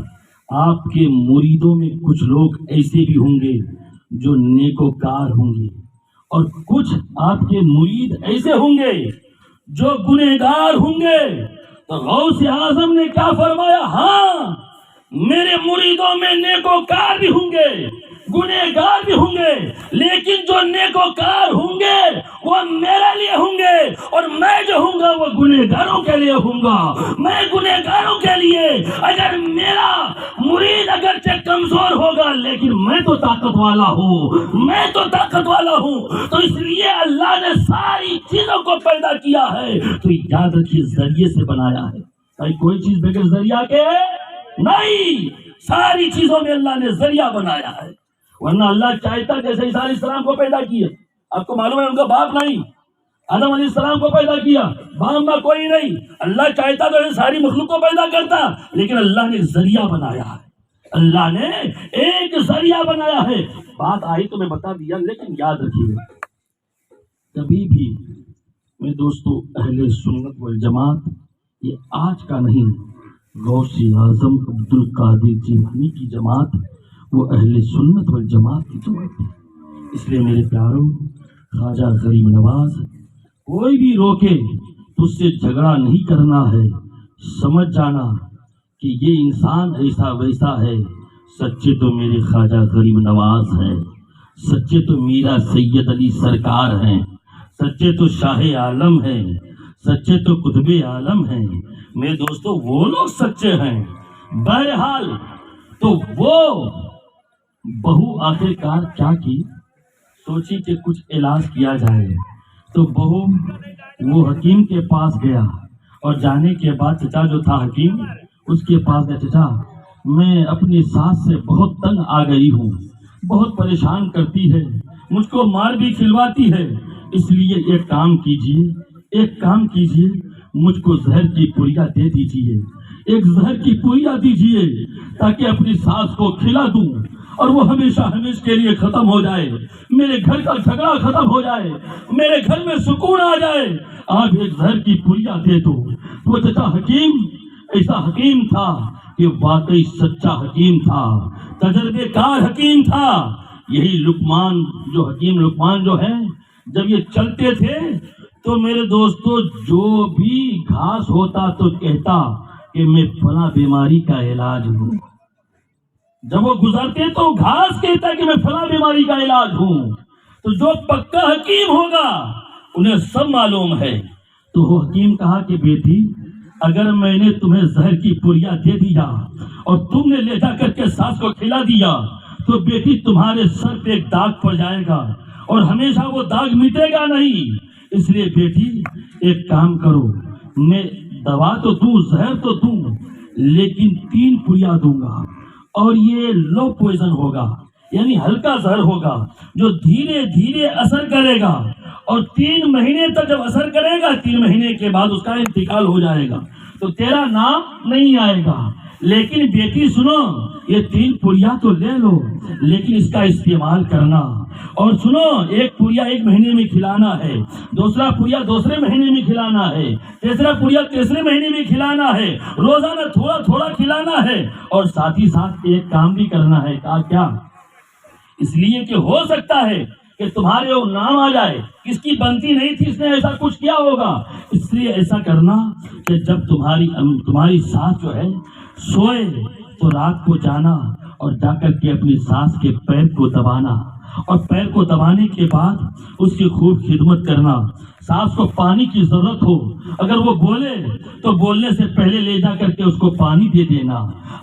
آپ کے مریدوں میں کچھ لوگ ایسے بھی ہوں گے جو نیکوکار ہوں گے، اور کچھ آپ کے مرید ایسے ہوں گے جو گنہگار ہوں گے۔ تو غوث اعظم نے کیا فرمایا؟ ہاں میرے مریدوں میں نیکوکار بھی ہوں گے، گنہگار بھی ہوں گے، لیکن جو نیکوکار ہوں گے وہ میرے لیے ہوں گے، اور میں جو ہوں گا وہ گنہگاروں کے لیے ہوں گا۔ میں گنہگاروں کے لیے، اگر میرا مرید اگرچہ کمزور ہوگا لیکن میں تو طاقت والا ہوں، میں تو طاقت والا ہوں۔ تو اس لیے اللہ نے ساری چیزوں کو پیدا کیا ہے تو یاد رکھیے ذریعے سے بنایا ہے، کوئی چیز بغیر ذریعہ کے نہیں، ساری چیزوں میں اللہ نے ذریعہ بنایا ہے۔ ورنہ اللہ چاہتا جیسے عیسیٰ علیہ السلام کو پیدا کیا، آپ کو معلوم ہے ان کا باپ نہیں، آدم علیہ السلام کو پیدا کیا، باپ ماں کوئی نہیں، اللہ چاہتا تو یہ ساری مخلوق کو پیدا کرتا، لیکن اللہ نے ذریعہ بنایا ہے، اللہ نے ایک ذریعہ بنایا ہے۔ بات آئی تو میں بتا دیا، لیکن یاد رکھیے کبھی بھی میرے دوستو اہل سنت والجماعت یہ آج کا نہیں، غوث اعظم عبد القادر جیلانی کی جماعت وہ اہل سنت والجماعت کی جماعت ہے۔ اس لیے میرے پیاروں، خواجہ غریب نواز کوئی بھی روکے تو اس سے جھگڑا نہیں کرنا ہے، سمجھ جانا کہ یہ انسان ایسا ویسا ہے، سچے تو میرے خواجہ غریب نواز ہیں، سچے تو میرا سید علی سرکار ہیں، سچے تو شاہ عالم ہیں، سچے تو قطب عالم ہیں۔ میرے دوستو وہ لوگ سچے ہیں۔ بہرحال تو وہ بہو آخر کار کیا کی، سوچی کہ کچھ علاج کیا جائے، تو بہو وہ حکیم کے پاس گیا، اور جانے کے بعد چچا جو تھا حکیم اس کے پاس گیا، چچا میں اپنی ساس سے بہت تنگ آ گئی ہوں، بہت پریشان کرتی ہے، مجھ کو مار بھی کھلواتی ہے، اس لیے ایک کام کیجیے، مجھ کو زہر کی پوریاں دے دیجیے، ایک زہر کی پوریاں دیجیے تاکہ اپنی ساس کو کھلا دوں اور وہ ہمیشہ کے لیے ختم ہو جائے، میرے گھر کا جھگڑا ختم ہو جائے، میرے گھر میں سکون آ جائے، آپ ایک زہر کی پوریاں دے دو۔ وہ چچا حکیم ایسا حکیم تھا کہ واقعی سچا حکیم تھا، تجربے کار حکیم تھا۔ یہی لقمان جو ہے جب یہ چلتے تھے تو میرے دوستو جو بھی گھاس ہوتا تو کہتا کہ میں فلاں بیماری کا علاج ہوں، جب وہ گزرتے تو گھاس کہتا کہ میں فلاں بیماری کا علاج ہوں۔ تو جو پکا حکیم ہوگا انہیں سب معلوم ہے۔ تو وہ حکیم کہا کہ بیٹی اگر میں نے تمہیں زہر کی پوریاں دے دیا اور تم نے لے جا کر کے ساس کو کھلا دیا تو بیٹی تمہارے سر پہ ایک داغ پڑ جائے گا اور ہمیشہ وہ داغ مٹے گا نہیں۔ اس لیے بیٹی ایک کام کرو، میں دوا تو دوں، زہر تو دوں، لیکن 3 پوریاں دوں گا، اور یہ لو پوائزن ہوگا، یعنی ہلکا زہر ہوگا جو دھیرے دھیرے اثر کرے گا، اور 3 مہینے تک جب اثر کرے گا 3 مہینے کے بعد اس کا انتقال ہو جائے گا، تو تیرا نام نہیں آئے گا۔ لیکن بیٹی سنو، یہ 3 پوریاں تو لے لو، لیکن اس کا استعمال کرنا، اور سنو 1 پوریا 1 مہینے میں کھلانا ہے، دوسرا پوریا دوسرے مہینے میں کھلانا ہے، تیسرا پوریا تیسرے مہینے میں کھلانا ہے، روزانہ تھوڑا تھوڑا کھلانا ہے، اور ساتھ ہی ساتھ ایک کام بھی کرنا ہے۔ کیا؟ اس لیے کہ ہو سکتا ہے کہ تمہارے وہ نام آ جائے، کس کی بنتی نہیں تھی اس نے ایسا کچھ کیا ہوگا، اس لیے ایسا کرنا کہ جب تمہاری ساس جو ہے سوئے تو رات کو جانا اور جا کر کے اپنی ساس کے پیر کو دبانا، اور پیر کو دبانے کے بعد اس کی خوب خدمت کرنا۔ ساس کو پانی کی ضرورت ہو، اگر وہ بولے تو بولنے سے پہلے لے جا کر کے اس کو پانی دے دینا،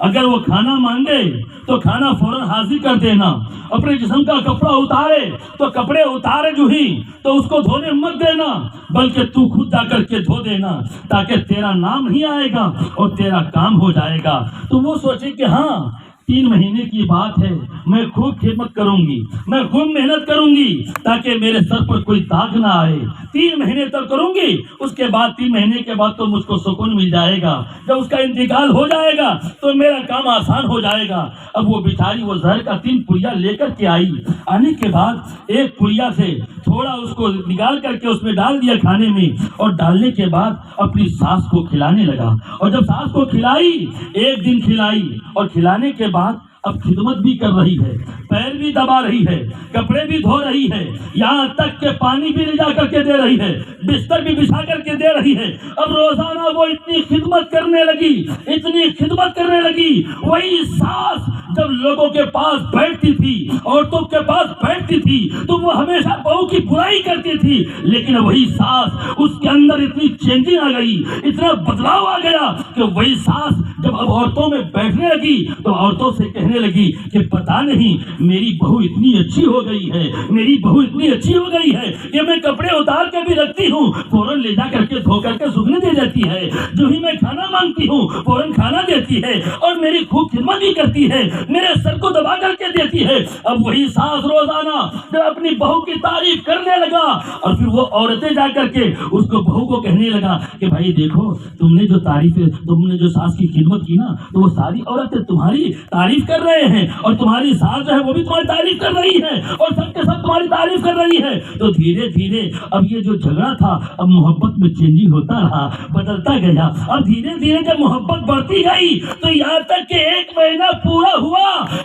اگر وہ کھانا مانگے تو کھانا فوراً حاضر کر دینا، اپنے جسم کا کپڑا اتارے تو کپڑے اتارے جو ہی تو اس کو دھونے مت دینا، بلکہ تو خود جا کر کے دھو دینا، تاکہ تیرا نام نہیں آئے گا اور تیرا کام ہو جائے گا۔ تو وہ سوچے کہ ہاں 3 مہینے کی بات ہے، میں خوب خدمت کروں گی، میں خوب محنت کروں گی تاکہ میرے سر پر کوئی داغ نہ آئے۔ 3 مہینے تک کروں گی، اس کے بعد 3 مہینے کے بعد تو مجھ کو سکون مل جائے گا، جب اس کا انتقال ہو جائے گا تو میرا کام آسان ہو جائے گا۔ اب وہ بیچاری وہ زہر کا 3 پڑیا لے کر کے آئی۔ آنے کے بعد ایک پڑیا سے تھوڑا اس کو نکال کر کے اس میں ڈال دیا کھانے میں، اور ڈالنے کے بعد اپنی ساس کو کھلانے لگا۔ اور جب ساس کو کھلائی، 1 دن کھلائی، اور کھلانے کے بعد اب خدمت بھی کر رہی ہے، پیر بھی دبا رہی ہے، کپڑے بھی دھو رہی ہے، یہاں تک کہ پانی بھی لے جا کر کے دے رہی ہے، بستر بھی بچھا کر کے دے رہی ہے۔ اب روزانہ وہ اتنی خدمت کرنے لگی، اتنی خدمت کرنے لگی۔ وہی ساس جب لوگوں کے پاس بیٹھتی تھی، عورتوں کے پاس بیٹھتی تھی، تو وہ ہمیشہ بہو کی برائی کرتی تھی، لیکن وہی ساس، اس کے اندر اتنی چینجنگ آ گئی، اتنا بدلاؤ آ گیا کہ وہی ساس جب اب عورتوں میں بیٹھنے لگی تو عورتوں سے کہنے لگی کہ پتا نہیں میری بہو اتنی اچھی ہو گئی ہے، میری بہو اتنی اچھی ہو گئی ہے کہ میں کپڑے اتار کے بھی رکھتی ہوں، فوراً لے جا کر کے دھو کر کے سوکھنے دے دیتی ہے، جو ہی میں کھانا مانگتی ہوں فوراً کھانا دیتی ہے، اور میری خوب خدمت بھی کرتی ہے، میرے سر کو دبا کر کے دیتی ہے۔ اب وہی ساس روزانہ جب اپنی بہو کی تعریف کرنے لگا، اور پھر وہ عورتیں جا کر کے اس کو بہو کو کہنے لگا کہ بھائی دیکھو، تم نے جو تعریفیں، تم نے جو ساس کی خدمت کی نا، تو وہ ساری عورتیں تمہاری تعریف کر رہے ہیں، اور تمہاری ساس جو ہے وہ بھی تمہاری تعریف کر رہی ہے، اور سب کے سب تمہاری تعریف کر رہی ہے۔ تو دھیرے دھیرے اب یہ جو جھگڑا تھا اب محبت میں چینجنگ ہوتا رہا، بدلتا گیا۔ اب دھیرے دھیرے جب محبت بڑھتی گئی تو یہاں تک کہ 1 مہینہ پورا ہوا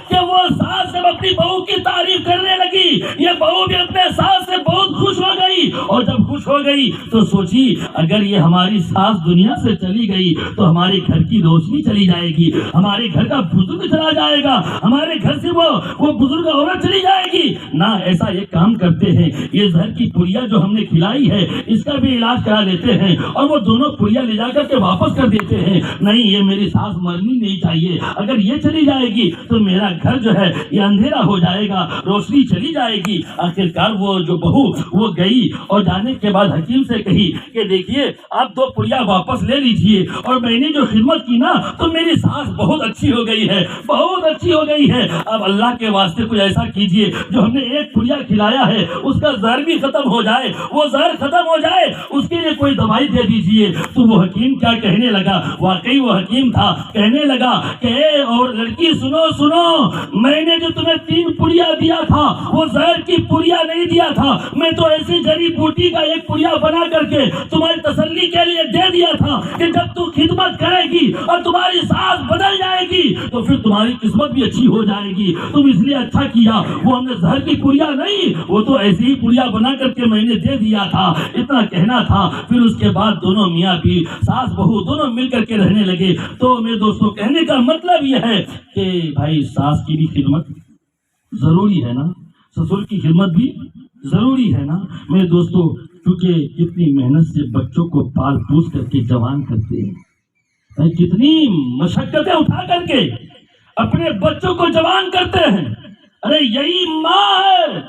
کہ وہ ساس جب اپنی بہو کی تعریف کرنے لگی، یہ بہو بھی اپنے ساس سے بہت خوش ہو گئی، اور جب خوش ہو گئی تو سوچی اگر یہ ہماری ساس دنیا سے چلی گئی تو ہمارے گھر کی روشنی چلی جائے گی، ہمارے گھر کا بزرگ چلا جائے گا، ہمارے گھر سے وہ بزرگ عورت چلی جائے گی نہ۔ ایسا ایک کام کرتے ہیں، یہ زہر کی پڑیا جو ہم نے کھلائی ہے اس کا بھی علاج کرا لیتے ہیں، اور وہ دونوں پڑیا لے جا کر کے واپس کر دیتے ہیں۔ نہیں، یہ میری ساس مرنی نہیں چاہیے، اگر یہ چلی جائے گی تو میرا گھر جو ہے یہ اندھیرا ہو جائے گا، روشنی چلی جائے گی۔ آخرکار وہ جو بہو وہ گئی، اور جانے کے بعد حکیم سے کہی کہ دیکھیے آپ 2 پڑیا واپس لے لیجئے، اور میں نے جو خدمت کی نا تو میری ساس بہت اچھی ہو گئی ہے، بہت اچھی ہو گئی ہے۔ اب اللہ کے واسطے کچھ ایسا کیجئے جو ہم نے 1 پڑیا کھلایا ہے اس کا زہر بھی ختم ہو جائے، وہ زہر ختم ہو جائے، اس کے لیے کوئی دوائی دے دیجئے۔ تو وہ حکیم کیا کہنے لگا، واقعی وہ حکیم تھا، کہنے لگا کہ اے اور لڑکی سنو سنو، میں نے جو تمہیں 3 پڑیا دیا تھا وہ زہر کی پڑیا نہیں دیا تھا، میں تو ایسی جڑی بوٹی کا 1 پڑیا بنا کر کے تمہاری تسلی کے لیے دے دیا تھا کہ جب تو خدمت کرے گی اور تمہاری ساس بدل جائے گی تو پھر تمہاری قسمت بھی اچھی ہو جائے گی، تم اس لیے اچھا کیا، وہ ہم نے زہر کی پڑیا نہیں، وہ تو ایسی ہی پڑیا بنا کر کے میں نے دے دیا تھا، اتنا کہنا تھا۔ پھر اس کے بعد دونوں میاں بھی، ساس بہو دونوں مل کر کے رہنے لگے۔ تو میرے دوستوں کہنے کا مطلب یہ ہے کہ بھائی ساس کی بھی خدمت ضروری ہے نا، سسر کی خدمت بھی ضروری ہے نا میرے دوستوں، کیونکہ کتنی محنت سے بچوں کو پال پوس کر کے جوان کرتے ہیں، کتنی مشقتیں اٹھا کر کے اپنے بچوں کو جوان کرتے ہیں۔ ارے یہی ماں ہے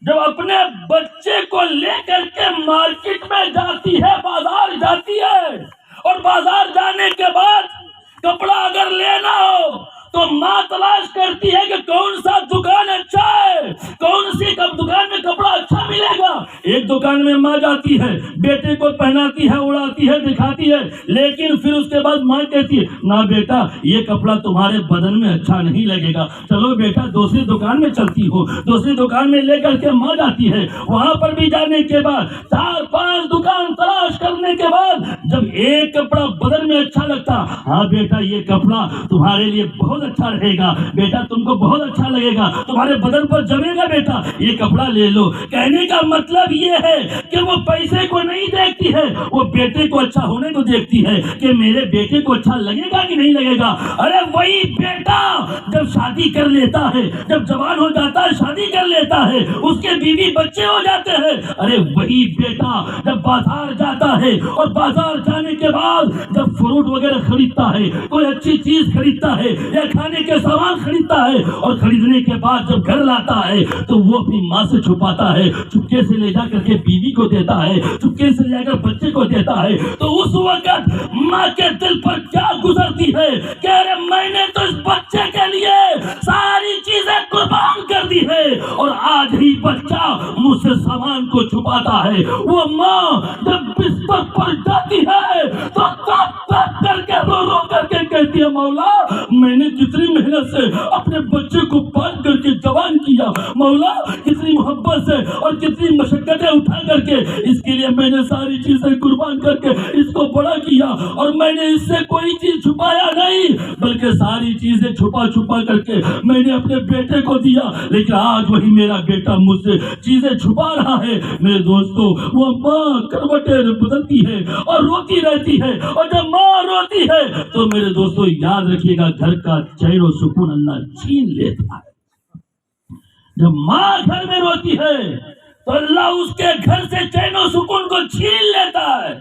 جب اپنے بچے کو لے کر کے مارکیٹ میں جاتی ہے، بازار جاتی ہے، اور بازار جانے کے بعد کپڑا اگر لینا ہو تو ماں تلاش کرتی ہے کہ کون سا دکان اچھا ہے، کون سی دکان میں کپڑا اچھا ملے گا۔ ایک دکان میں ماں جاتی ہے، بیٹے کو پہناتی ہے، اڑاتی ہے، دکھاتی ہے، لیکن پھر اس کے بعد ماں کہتی ہے نہ بیٹا یہ کپڑا تمہارے بدن میں اچھا نہیں لگے گا، چلو بیٹا دوسری دکان میں چلتی ہو۔ دوسری دکان میں لے کر کے ماں جاتی ہے، وہاں پر بھی جانے کے بعد 4-5 دکان تلاش کرنے کے بعد جب ایک کپڑا بدن میں اچھا لگتا، ہاں بیٹا یہ کپڑا تمہارے لیے بہت اچھا رہے گا، بیٹا تم کو بہت اچھا لگے گا، تمہارے بدن پر جمے گا، بیٹا یہ کپڑا لے لو۔ کہنے کا مطلب یہ ہے کہ وہ پیسے کو نہیں دیکھتی ہے، وہ بیٹے کو اچھا ہونے کو دیکھتی ہے کہ میرے بیٹے کو اچھا لگے گا کہ نہیں لگے گا۔ ارے وہی بیٹا جب شادی کر لیتا ہے، جب جوان ہو جاتا ہے، شادی کر لیتا ہے، اس کے بیوی بچے ہو جاتے ہیں، ارے وہی بیٹا جب بازار جاتا ہے اور بازار جانے کے بعد جب فروٹ وغیرہ خریدتا ہے، کوئی اچھی چیز خریدتا ہے یا کھانے کے سامان خریدتا ہے، اور خریدنے کے بعد جب گھر لاتا ہے تو وہ اپنی ماں سے چھپاتا ہے، چپکے سے لے جا کر کے بیوی کو دیتا ہے، چپکے سے لے کر بچے کو دیتا ہے، تو اس وقت ماں کے دل پر کیا گزرتی ہے کہ ارے میں نے تو اس بچے کے لیے کو چھپاتا ہے. وہ ماں جب بستر پر جاتی ہے تو تاپ تاپ کر کے رو رو کر کے کہتی ہے مولا میں نے کتنی محنت سے اپنے بچے کو پال کر کے جوان کیا, مولا کتنی محبت سے اور کتنی مشقتیں اٹھا کر کے اس کے لیے میں نے ساری چیزیں قربان کر کے اس کو بڑا کیا, اور میں نے اس سے کوئی چیز چھپایا نہیں بلکہ ساری چیزیں چھپا چھپا کر کے میں نے اپنے بیٹے کو دیا, لیکن آج وہی میرا بیٹا مجھ سے چیزیں چھپا رہا ہے. میرے دوستو وہ ماں کروٹیں بدلتی ہے اور روتی رہتی ہے, اور جب ماں روتی ہے تو میرے دوستو یاد رکھیے گا گھر کا چین و سکون اللہ چھین لیتا ہے. جب ماں گھر میں روتی ہے تو اللہ اس کے گھر سے چین و سکون کو چھین لیتا ہے.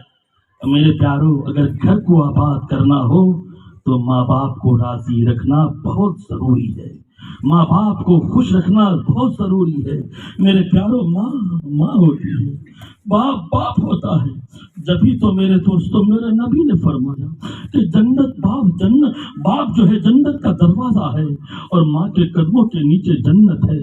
میرے پیارو اگر گھر کو آباد کرنا ہو تو ماں باپ کو راضی رکھنا بہت ضروری ہے, ماں باپ کو خوش رکھنا بہت ضروری ہے. میرے پیارو ماں ماں ہوتی ہے, باپ باپ ہوتا ہے. جبھی تو میرے دوستوں میرے نبی نے فرمایا کہ باپ جو ہے جنت کا دروازہ ہے اور ماں کے قدموں کے نیچے جنت ہے.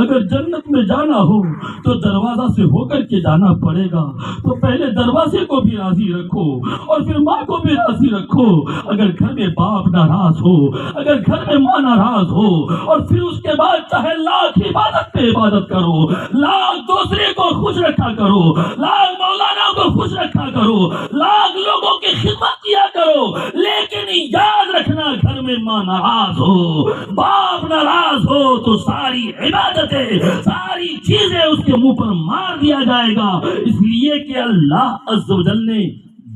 اگر جنت میں جانا ہو تو دروازہ سے ہو کر کے جانا پڑے گا, تو پہلے دروازے کو بھی راضی رکھو اور پھر ماں کو بھی راضی رکھو. اگر گھر میں باپ ناراض ہو, اگر گھر میں ماں ناراض ہو, اور پھر اس کے بعد چاہے لاکھ عبادت پہ عبادت کرو, لاکھ دوسرے کو خوش رکھا کرو, لاکھ مولانا کو خوش رکھا کرو, لاکھ لوگوں کی خدمت کیا کرو, لیکن یاد رکھنا گھر میں ماں ناراض ہو, باپ ناراض ہو تو ساری عبادتیں ساری چیزیں اس کے منہ پر مار دیا جائے گا. اس لیے کہ اللہ عز و جل نے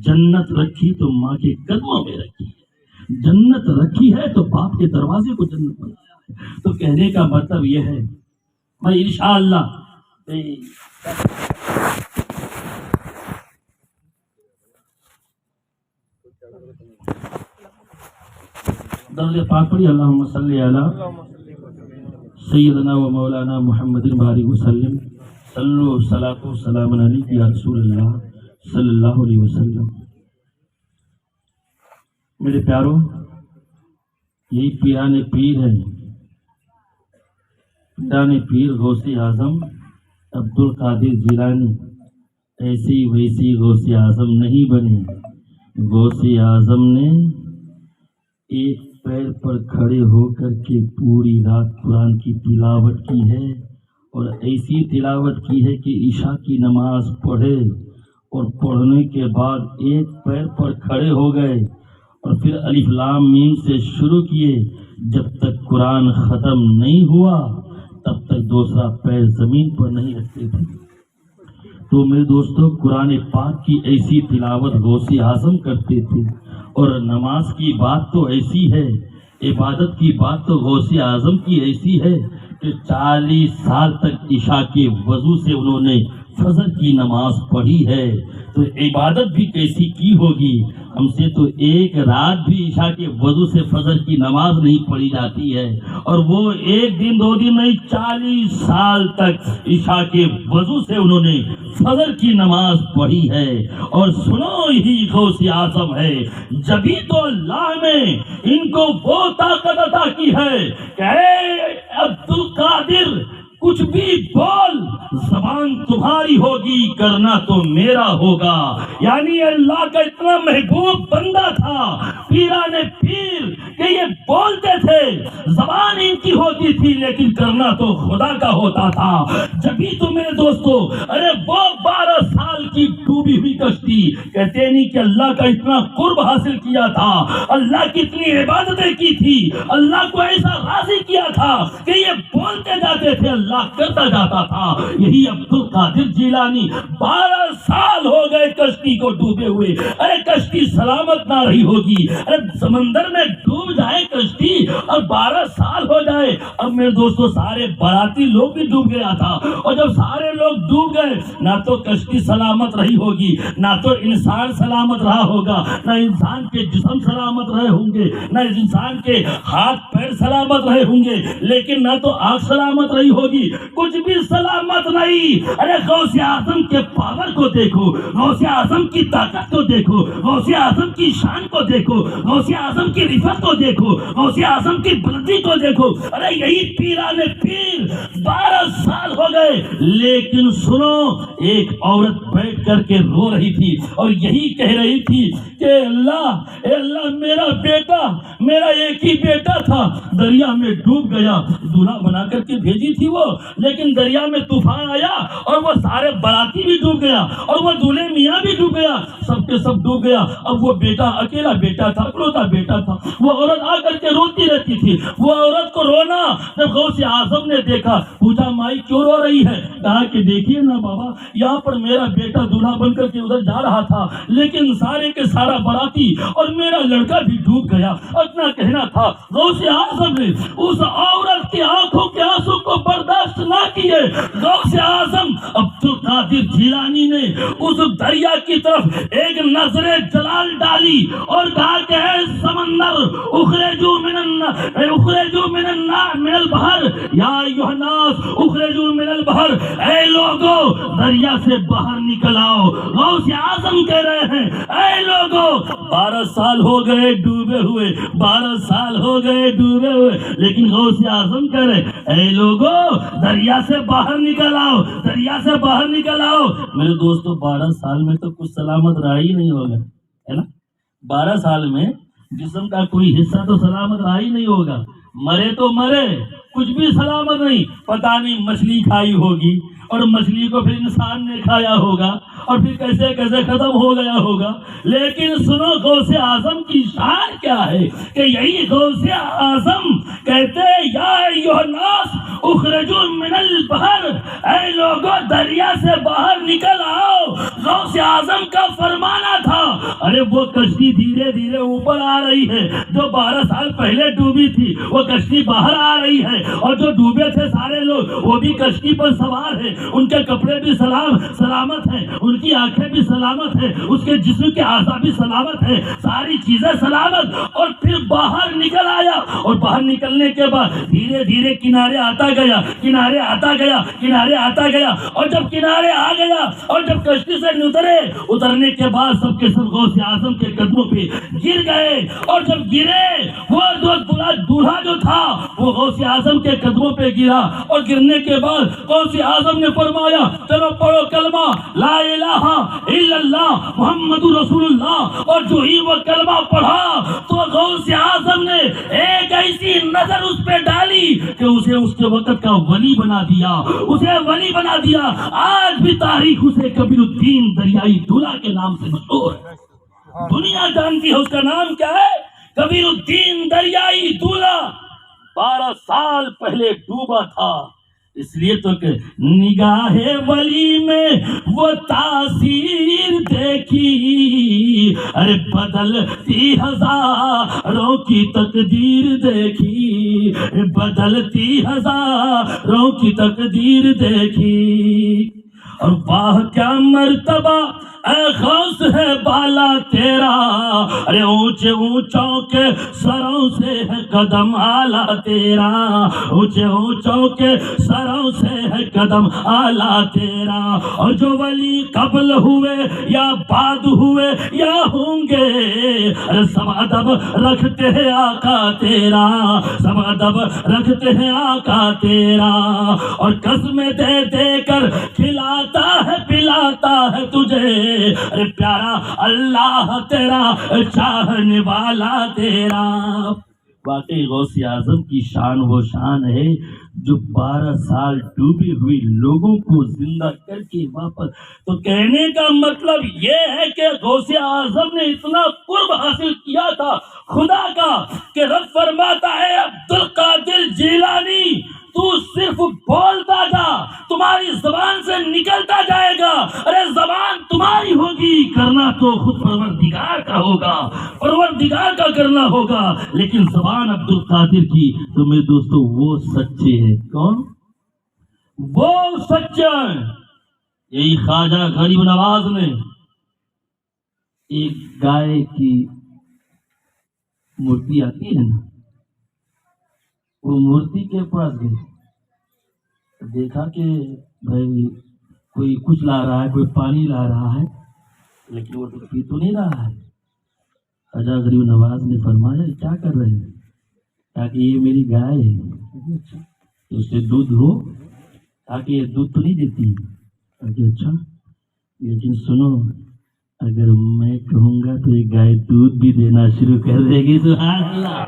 جنت رکھی تو ماں کے قدموں میں رکھی ہے, جنت رکھی ہے تو باپ کے دروازے کو جنت بنایا ہے. تو کہنے کا مطلب یہ ہے بھائی انشاءاللہ درود پاک پڑھی اللہم صلی علی سیدنا و مولانا محمد بارک وسلم. صلو صلاۃ و سلام علیک یا رسول اللہ صلی اللہ علیہ وسلم. میرے پیارو یہی پیران پیر ہے, پیران پیر غوث اعظم عبد القادر جیلانی ایسی ویسی غوث اعظم نہیں بنے. غوث اعظم نے ایک پیر پر کھڑے ہو کر کے پوری رات قرآن کی تلاوت کی ہے, اور ایسی تلاوت کی ہے کہ عشاء کی نماز پڑھے اور پڑھنے کے بعد ایک پیر پر کھڑے ہو گئے اور پھر الف لام میم سے شروع کیے. جب تک قرآن ختم نہیں ہوا تب تک دوسرا پیر زمین پر نہیں رکھتے تھے. تو میرے دوستو قرآن پاک کی ایسی تلاوت غوث اعظم کرتے تھے, اور نماز کی بات تو ایسی ہے, عبادت کی بات تو غوث اعظم کی ایسی ہے کہ 40 سال تک عشاء کے وضو سے انہوں نے فجر کی نماز پڑھی ہے. تو عبادت بھی کیسی کی ہوگی, ہم سے تو ایک رات بھی عشاء کے وضو سے فجر کی نماز نہیں پڑھی جاتی ہے, اور وہ ایک دن دو دن نہیں 40 سال تک عشاء کے وضو سے انہوں نے فجر کی نماز پڑھی ہے. اور سنو یہی غوث اعظم ہے, جبھی تو اللہ نے ان کو وہ طاقت عطا کی ہے کہ اے عبد القادر کچھ بھی بول, زبان تمہاری ہوگی کرنا تو میرا ہوگا. یعنی اللہ کا اتنا محبوب بندہ تھا پیران پیر کہ یہ بولتے تھے, زبان ان کی ہوتی تھی لیکن کرنا تو خدا کا ہوتا تھا. جبھی تو میرے دوستو ارے وہ 12 سال کی ڈوبی ہوئی کشتی, کہتے نہیں کہ اللہ کا اتنا قرب حاصل کیا تھا, اللہ کی اتنی عبادتیں کی تھی, اللہ کو ایسا راضی کیا تھا کہ یہ بولتے جاتے تھے اللہ کرتا جاتا تھا. یہی عبد القادر جیلانی 12 سال ہو گئے کشتی کو ڈوبے ہوئے. ارے کشتی سلامت نہ رہی ہوگی, ارے سمندر میں ڈوب جائے کشتی اور 12 سال ہو جائے. اب میرے دوستو سارے باراتی لوگ بھی ڈوب گیا تھا, اور جب سارے لوگ ڈوب گئے نہ تو کشتی سلامت رہی ہوگی, نہ تو انسان سلامت رہا ہوگا, نہ انسان کے جسم سلامت رہے ہوں گے, نہ انسان کے ہاتھ پیر سلامت رہے ہوں گے, لیکن نہ تو آنکھ سلامت رہی ہوگی, کچھ بھی سلامت نہیں. ارے غوث اعظم کے پاور کو دیکھو, غوث اعظم کی طاقت کو دیکھو, غوث اعظم کی شان کو دیکھو, غوث اعظم کی رفت کو دیکھو, غوث اعظم کی بلندی کو دیکھو. ارے یہی پیران پیر 12 سال ہو گئے, لیکن سنو ایک عورت بیٹھ کر کے رو رہی تھی اور یہی کہہ رہی تھی کہ اللہ اے اللہ میرا بیٹا، میرا ایک ہی بیٹا تھا، دریا میں ڈوب گیا۔ دولہا بنا کر کے بھیجی تھی وہ، لیکن دریا میں طوفان آیا اور وہ سارے باراتی بھی ڈوب گیا اور وہ دولہے میاں بھی ڈوب گیا، سب کے سب ڈوب گیا۔ اب وہ بیٹا اکیلا بیٹا تھا، اکلوتا بیٹا تھا۔ وہ عورت آ کر کے روتی رہتی تھی۔ وہ عورت کو رونا جب غوث اعظم نے دیکھا، پوچھا مائی کیوں رو رہی ہے؟ کہا کہ دیکھیے نا بابا، یہاں پر میرا بیٹا دولہا بن کر کے ادھر جا رہا تھا، لیکن سارے کے سارا باراتی اور میرا لڑکا بھی ڈوب گیا۔ اتنا کہنا تھا، غوث اعظم نے اس عورت کی آنکھوں کے آنسو کو برداشت نہ کیے۔ غوث اعظم عبد القادر جیلانی نے اس دریا کی طرف ایک نظر جلال ڈالی اور کہا کہ اے سمندر اخرجوا من البحر یا ایھا الناس اخرجوا من البحر، اے لوگو دریا سے باہر نکل آؤ۔ غوث اعظم کہہ رہے ہیں اے لوگو 12 سال ہو گئے ڈوبے ہوئے، 12 سال ہو گئے ڈوبے ہوئے، لیکن غوث اعظم کہہ رہے اے لوگو دریا سے باہر نکل آؤ، دریا سے باہر نکل آؤ۔ میرے دوستو 12 سال میں تو کچھ سلامت رہا ہی نہیں ہوگا، ہے نا؟ 12 سال میں جسم کا کوئی حصہ تو سلامت رہا ہی نہیں ہوگا، مرے تو مرے، کچھ بھی سلامت نہیں۔ پتہ نہیں مچھلی کھائی ہوگی اور مچھلی کو پھر انسان نے کھایا ہوگا اور پھر کیسے کیسے ختم ہو گیا ہوگا۔ لیکن سنو غوث اعظم کی شان کیا ہے کہ یہی غوث اعظم کہتے یا ایھا الناس اخرجوا من البحر، اے لوگو دریا سے باہر نکل آؤ۔ غوث اعظم کا فرمانا تھا۔ ارے وہ کشتی دھیرے دھیرے اوپر آ رہی ہے، جو 12 سال پہلے ڈوبی تھی وہ کشتی باہر آ رہی ہے، اور جو ڈوبے تھے سارے لوگ وہ بھی کشتی پر سوار ہیں، ان کے کپڑے بھی سلامت ہیں، ان کی آنکھیں بھی سلامت ہیں، اس کے جسم کے اعضاء بھی سلامت ہیں، ساری چیزیں سلامت۔ اور پھر باہر نکل آیا، اور باہر نکلنے کے بعد دھیرے دھیرے کنارے آتا گیا، کنارے آتا گیا، کنارے آتا گیا، اور جب کنارے آ گیا اور جب کشتی سے اترنے کے بعد سب کے سب غوث اعظم کے قدموں پہ گر گئے، اور جب گرے وہ دولہا جو تھا وہ غوث اعظم کے قدموں پہ گرا، اور گرنے کے بعد غوث اعظم نے فرمایا چلو پڑھو کلمہ لا الہ الا اللہ محمد رسول اللہ، اور جو ہی وہ کلمہ پڑھا تو غوث اعظم نے ایک ایسی نظر اس پہ ڈالی کہ اسے اس کے وقت کا ولی بنا دیا، اسے ولی بنا دیا۔ آج بھی تاریخ اسے کبیر الدین دریائی دولہا کے نام سے مشہور ہے، دنیا جانتی ہے اس کا نام کیا ہے، کبیر الدین دریائی دولہا۔ 12 سال پہلے ڈوبا تھا، اس لیے تو کہ نگاہ ولی میں وہ تاثیر دیکھی، ارے بدلتی ہزاروں کی تقدیر دیکھی، بدلتی ہزاروں کی تقدیر دیکھی۔ اور واہ کیا مرتبہ اے غوث ہے بالا تیرا، ارے اونچے اونچوں کے سروں سے ہے قدم آلہ تیرا، اونچے اونچوں کے سروں سے ہے قدم آلہ تیرا۔ اور جو ولی قبل ہوئے یا بعد ہوئے یا ہوں گے، ارے سب ادب رکھتے ہیں آقا تیرا، سب ادب رکھتے ہیں آقا تیرا۔ اور قسمیں دے دے کر کھلاتا ہے پلاتا ہے تجھے، ارے پیارا اللہ تیرا چاہنے والا تیرا۔ واقعی غوث اعظم کی شان وہ شان ہے جو 12 سال ڈوبے ہوئے لوگوں کو زندہ کر کے واپس، تو کہنے کا مطلب یہ ہے کہ غوث اعظم نے اتنا قرب حاصل کیا تھا خدا کا کہ رب فرماتا ہے عبد القادر جیلانی تو صرف بولتا جا، تمہاری زبان سے نکلتا جائے گا، ارے زبان تمہاری ہوگی، کرنا تو خود پروردگار کا ہوگا، پروردگار کا کرنا ہوگا، لیکن زبان عبد القادر کی۔ تو میرے دوستو وہ سچے ہیں، کون وہ سچا ہے؟ یہی خواجہ غریب نواز نے ایک گائے کی مورتی آتی ہے نا، وہ مورتی کے پاس گئے، دیکھا کہ بھائی کوئی کچھ لا رہا ہے، کوئی پانی لا رہا ہے، لیکن وہ تو پی تو نہیں رہا ہے۔ خواجہ غریب نواز نے فرمایا کیا کر رہے ہیں؟ تاکہ یہ میری گائے ہے، اس سے دودھ ہو، تاکہ یہ دودھ تو نہیں دیتی، اچھا لیکن سنو، اگر میں کہوں گا تو یہ گائے دودھ بھی دینا شروع کر دے گی. سبحان اللہ.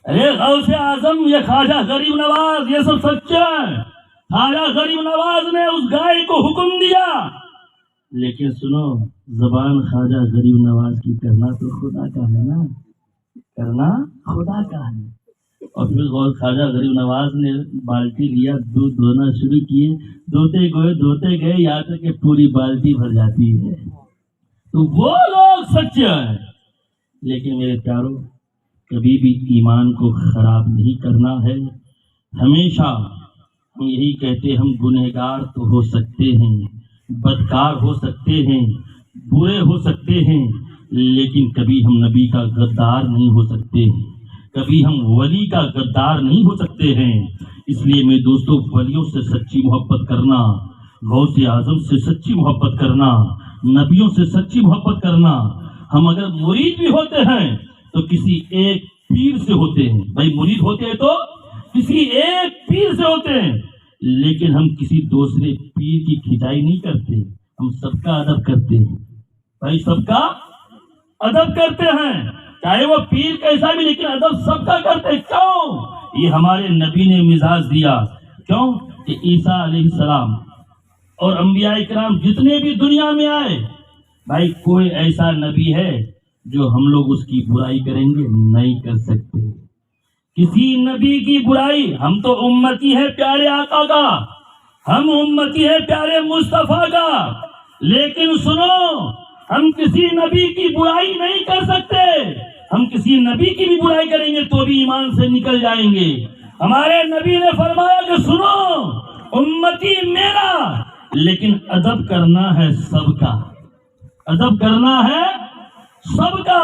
ارے غوث اعظم، یہ خواجہ غریب نواز، یہ سب سچا ہے. خواجہ غریب نواز نے اس گائے کو حکم دیا، لیکن سنو، زبان خواجہ غریب نواز کی کرنا تو خدا کا ہے نا، کرنا خدا کا ہے. اور پھر خواجہ غریب نواز نے بالٹی لیا، دودھ دھونا شروع کیے، دھوتے گئے یہاں تک کہ پوری بالٹی بھر جاتی ہے. تو وہ لوگ سچے ہیں. لیکن میرے پیارو، کبھی بھی ایمان کو خراب نہیں کرنا ہے. ہمیشہ ہم یہی کہتے ہیں، ہم گنہگار تو ہو سکتے ہیں، بدکار ہو سکتے ہیں، برے ہو سکتے ہیں، لیکن کبھی ہم نبی کا غدار نہیں ہو سکتے ہیں، کبھی ہم ولی کا غدار نہیں ہو سکتے ہیں. اس لیے میرے دوستوں، ولیوں سے سچی محبت کرنا، غوث اعظم سے سچی محبت کرنا، نبیوں سے سچی محبت کرنا. ہم اگر مرید بھی ہوتے ہیں تو کسی ایک پیر سے ہوتے ہیں. بھائی مرید ہوتے ہیں تو کسی ایک پیر سے ہوتے ہیں، لیکن ہم کسی دوسرے پیر کی کھچائی نہیں کرتے، ہم سب کا ادب کرتے ہیں. بھائی سب کا ادب کرتے ہیں، چاہے وہ پیر کیسا بھی، لیکن ادب سب کا کرتے ہیں. کیوں؟ یہ ہمارے نبی نے مزاج دیا. کیوں کہ عیسیٰ علیہ السلام اور انبیاء کرام جتنے بھی دنیا میں آئے، بھائی کوئی ایسا نبی ہے جو ہم لوگ اس کی برائی کریں گے؟ نہیں کر سکتے. کسی نبی کی برائی، ہم تو امتی ہے پیارے آقا کا، ہم امتی ہے پیارے مصطفیٰ کا، لیکن سنو، ہم کسی نبی کی برائی نہیں کر سکتے. ہم کسی نبی کی بھی برائی کریں گے تو بھی ایمان سے نکل جائیں گے. ہمارے نبی نے فرمایا کہ سنو، امتی میرا، لیکن ادب کرنا ہے سب کا، ادب کرنا ہے سب کا.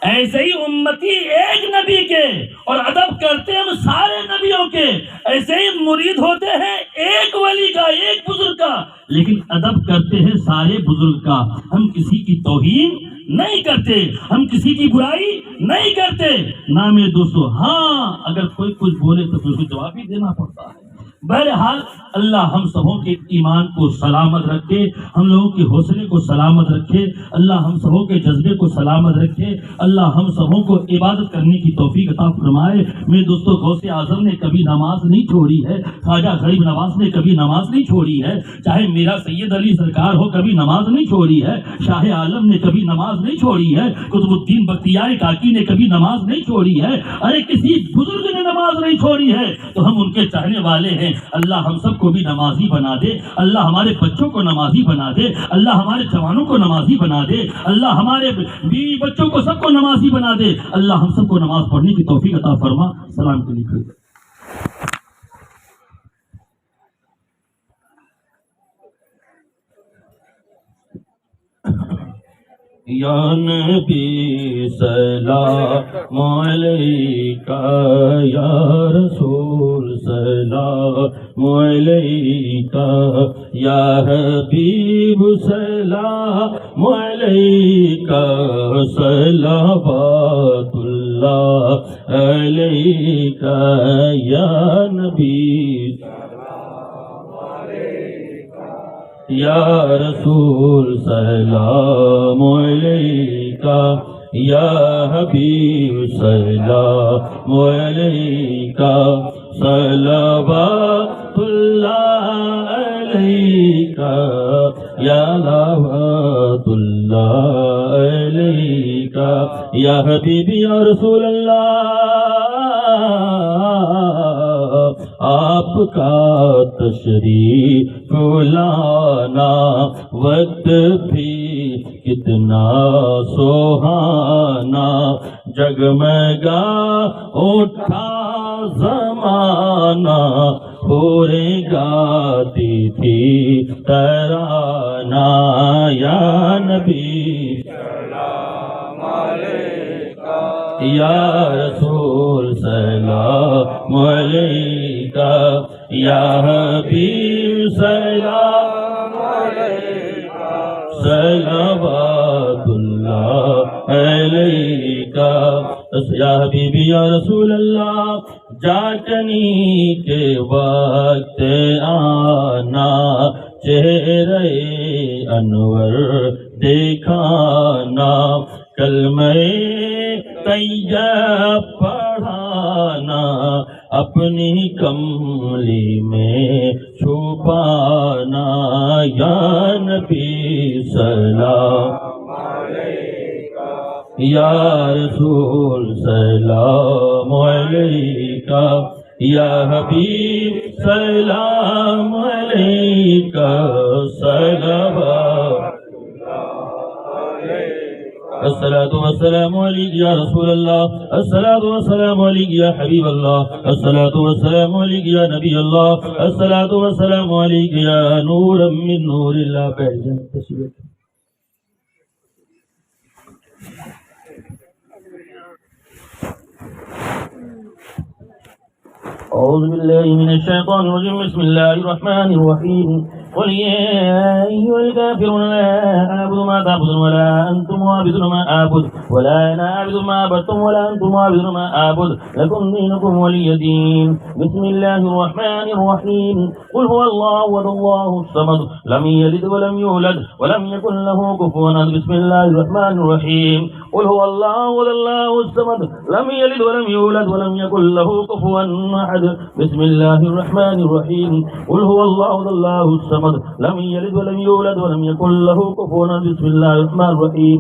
ایسے ہی امتی ایک نبی کے اور ادب کرتے ہیں ہم سارے نبیوں کے. ایسے ہی مرید ہوتے ہیں ایک ولی کا، ایک بزرگ کا، لیکن ادب کرتے ہیں سارے بزرگ کا. ہم کسی کی توہین نہیں کرتے، ہم کسی کی برائی نہیں کرتے. نہ میرے دوستو، ہاں اگر کوئی کچھ بولے تو پھر اس کو جواب بھی دینا پڑتا ہے. بہرحال اللہ ہم سبوں کے ایمان کو سلامت رکھے، ہم لوگوں کے حوصلے کو سلامت رکھے، اللہ ہم سبوں کے جذبے کو سلامت رکھے، اللہ ہم سبوں کو عبادت کرنے کی توفیق عطا فرمائے. میرے دوستو، غوث اعظم نے کبھی نماز نہیں چھوڑی ہے، خواجہ غریب نواز نے کبھی نماز نہیں چھوڑی ہے، چاہے میرا سید علی سرکار ہو کبھی نماز نہیں چھوڑی ہے، شاہ عالم نے کبھی نماز نہیں چھوڑی ہے، قطب الدین بختیار کاکی نے کبھی نماز نہیں چھوڑی ہے. ارے کسی بزرگ نے نماز نہیں چھوڑی ہے تو ہم ان کے چاہنے والے ہیں. اللہ ہم سب کو بھی نمازی بنا دے، اللہ ہمارے بچوں کو نمازی بنا دے، اللہ ہمارے جوانوں کو نمازی بنا دے، اللہ ہمارے بیوی بچوں کو سب کو نمازی بنا دے. اللہ ہم سب کو نماز پڑھنے کی توفیق عطا فرما. سلام کے لیے یا نبی سلام علیکہ، یا رسول سلام علیکہ، یا حبیب سلام علیکہ، صلوات اللہ علیکہ، یا نبی یا رسول سلام علیکہ، یا حبیب سلام علیکہ، صلوات اللہ علیکہ، یا صلوات اللہ علیکہ، یا حبیب یا رسول اللہ. آپ کا تشریف لانا وقت بھی کتنا سہانا، جگمگا اٹھا زمانہ، پورے گاتی تھی ترانہ. یا نبی سلام علیکہ، یا رسول سلام علیکہ، یا حبیب سلام علیکہ، صلوات اللہ علیکہ. یا حبیبی یا رسول اللہ، جاگنی کے وقت آنا، چہرے انور دیکھا نہ، کلمہ طیب پڑھانا، اپنی کملی میں چھپانا، یا نبی سلام علیکہ، یا رسول سلام علیکہ، یا حبیب سلام علیکہ، صلوات الصلاة والسلام عليك يا رسول الله، الصلاة والسلام عليك يا حبيب الله، الصلاة والسلام عليك يا نبي الله، الصلاة والسلام عليك يا نورا من نور الله. أعوذ بالله من الشيطان الرجيم. بسم الله الرحمن الرحيم. قل يا أيها الكافرون لا أعبد ما تعبدون ولا أنتم عابدون ما أعبد ولا أنا عابد ما عبدتم ولا أنتم عابدون ما أعبد لكم دينكم ولي دين. بسم الله الرحمن الرحيم. قل هو الله أحد الله الصمد لم يلد ولم يولد ولم يكن له كفوا أحد. بسم الله الرحمن الرحيم. قل هو الله أحد الله الصمد لم يلد ولم يولد ولم يكن له كفوا أحد. بسم الله الرحمن الرحيم. قل هو الله أحد الله الصمد لم يلد ولم يولد ولم يكن له كفوا أحد. بسم الله الرحمن الرحيم.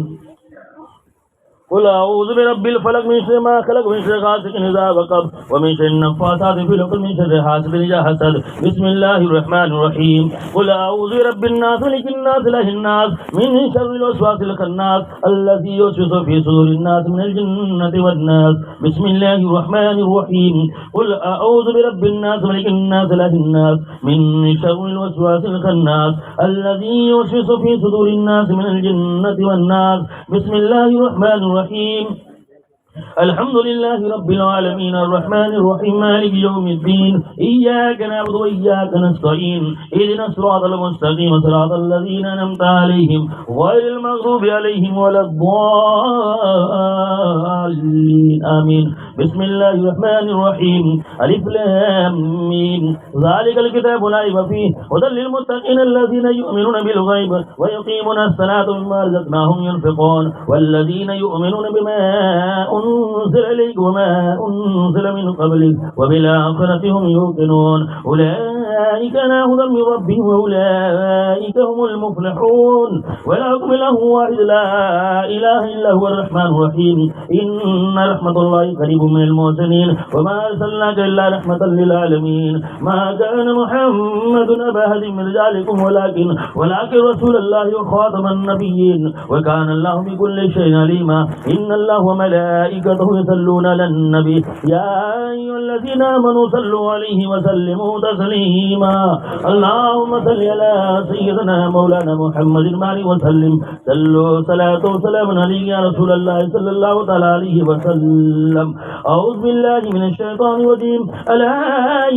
قل أعوذ برب الفلق من شر ما خلق من شر غاسق إذا وقب ومن شر النفاثات في العقد من شر حاسد إذا حسد. بسم الله الرحمن الرحيم. قل أعوذ برب الناس ملك الناس إله الناس من شر الوسواس الخناس الذي يوسوس في صدور الناس من الجنة والناس. بسم الله الرحمن الرحيم. قل أعوذ برب الناس ملك الناس إله الناس من شر الوسواس الخناس الذي يوسوس في صدور الناس من الجنة والناس. بسم الله الرحمن الرحيم. الحمد لله رب العالمين الرحمن الرحيم مالك يوم الدين إياك نعبد وإياك نستعين اهدنا الصراط المستقيم صراط الذين أنعمت عليهم غير المغضوب عليهم ولا الضالين آمين. بسم الله الرحمن الرحيم. ألف لام ميم ذلك الكتاب لا ريب فيه هدى للمتقين الذين يؤمنون بالغيب ويقيمون الصلاة ومما رزقناهم ينفقون والذين يؤمنون بما أنزل إليك وما أنزل من قبلك وبالآخرة هم يوقنون أولئك على هدى من ربهم وأولئك هم المفلحون. ولا حكم له واحد لا إله إلا هو الرحمن الرحيم. إن رحمة الله قريب من المحسنين وما أرسلناك إلا رحمة للعالمين. ما كان محمد أبا أحد من رجالكم ولكن رسول الله وخاتم النبيين وكان الله بكل شيء عليما. إن الله وملائكته يصلون على النبي يا أيها الذين آمنوا صلوا عليه وسلموا تسليما. اللهم صل على سيدنا مولانا محمد وسلم. صلوا صلاة وسلام عليك يا رسول الله صلى الله عليه وسلم. أعوذ بالله من الشيطان الرجيم. ألا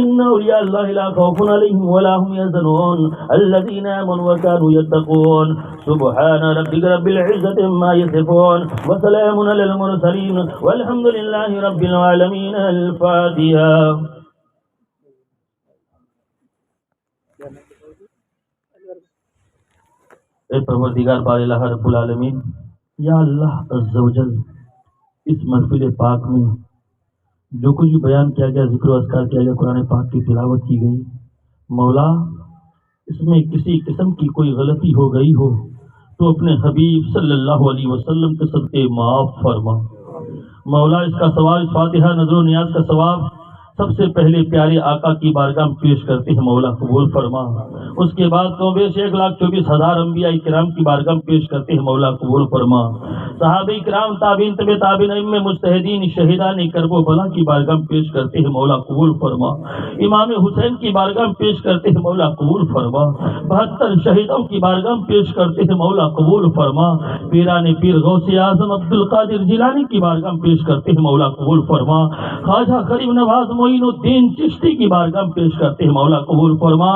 إن أولياء الله لا خوف عليهم ولا هم يحزنون الذين آمنوا وكانوا يتقون. سبحان ربك رب العزة عما يصفون وسلام على المرسلين والحمد لله رب العالمين. الفاتحة. اے پروردگار بار الہ رب العالمین، یا اللہ عز و جل، اس محفل پاک میں جو کچھ بھی بیان کیا گیا، ذکر و اذکار کیا گیا، قرآن پاک کی تلاوت کی گئی، مولا اس میں کسی قسم کی کوئی غلطی ہو گئی ہو تو اپنے حبیب صلی اللہ علیہ وسلم کے صدقے معاف فرما. مولا اس کا ثواب، فاتحہ نظر و نیاز کا ثواب سب سے پہلے پیارے آقا کی بارگاہ میں پیش کرتے ہیں، مولا قبول فرما. اس کے بعد کم بیش 1,24,000 انبیاء کرام کی بارگاہ میں پیش کرتے ہیں، مولا قبول فرما. صحابہ کرام، تابعین، تبع تابعین، ائمہ مجتہدین، شہیدان کرب و بلا کی بارگاہ میں پیش کرتے ہیں، مولا قبول فرما. امام حسین کی بارگاہ میں پیش کرتے ہیں، مولا قبول فرما. 72 شہیدوں کی بارگاہ میں پیش کرتے ہیں، مولا قبول فرما. پیران پیر غوث اعظم عبد القادر جیلانی کی بارگاہ میں پیش کرتے ہیں، مولا قبول فرما. خواجہ غریب نواز معین الدین چشتی کی بارگاہ میں پیش کرتے ہیں، مولا قبول فرما۔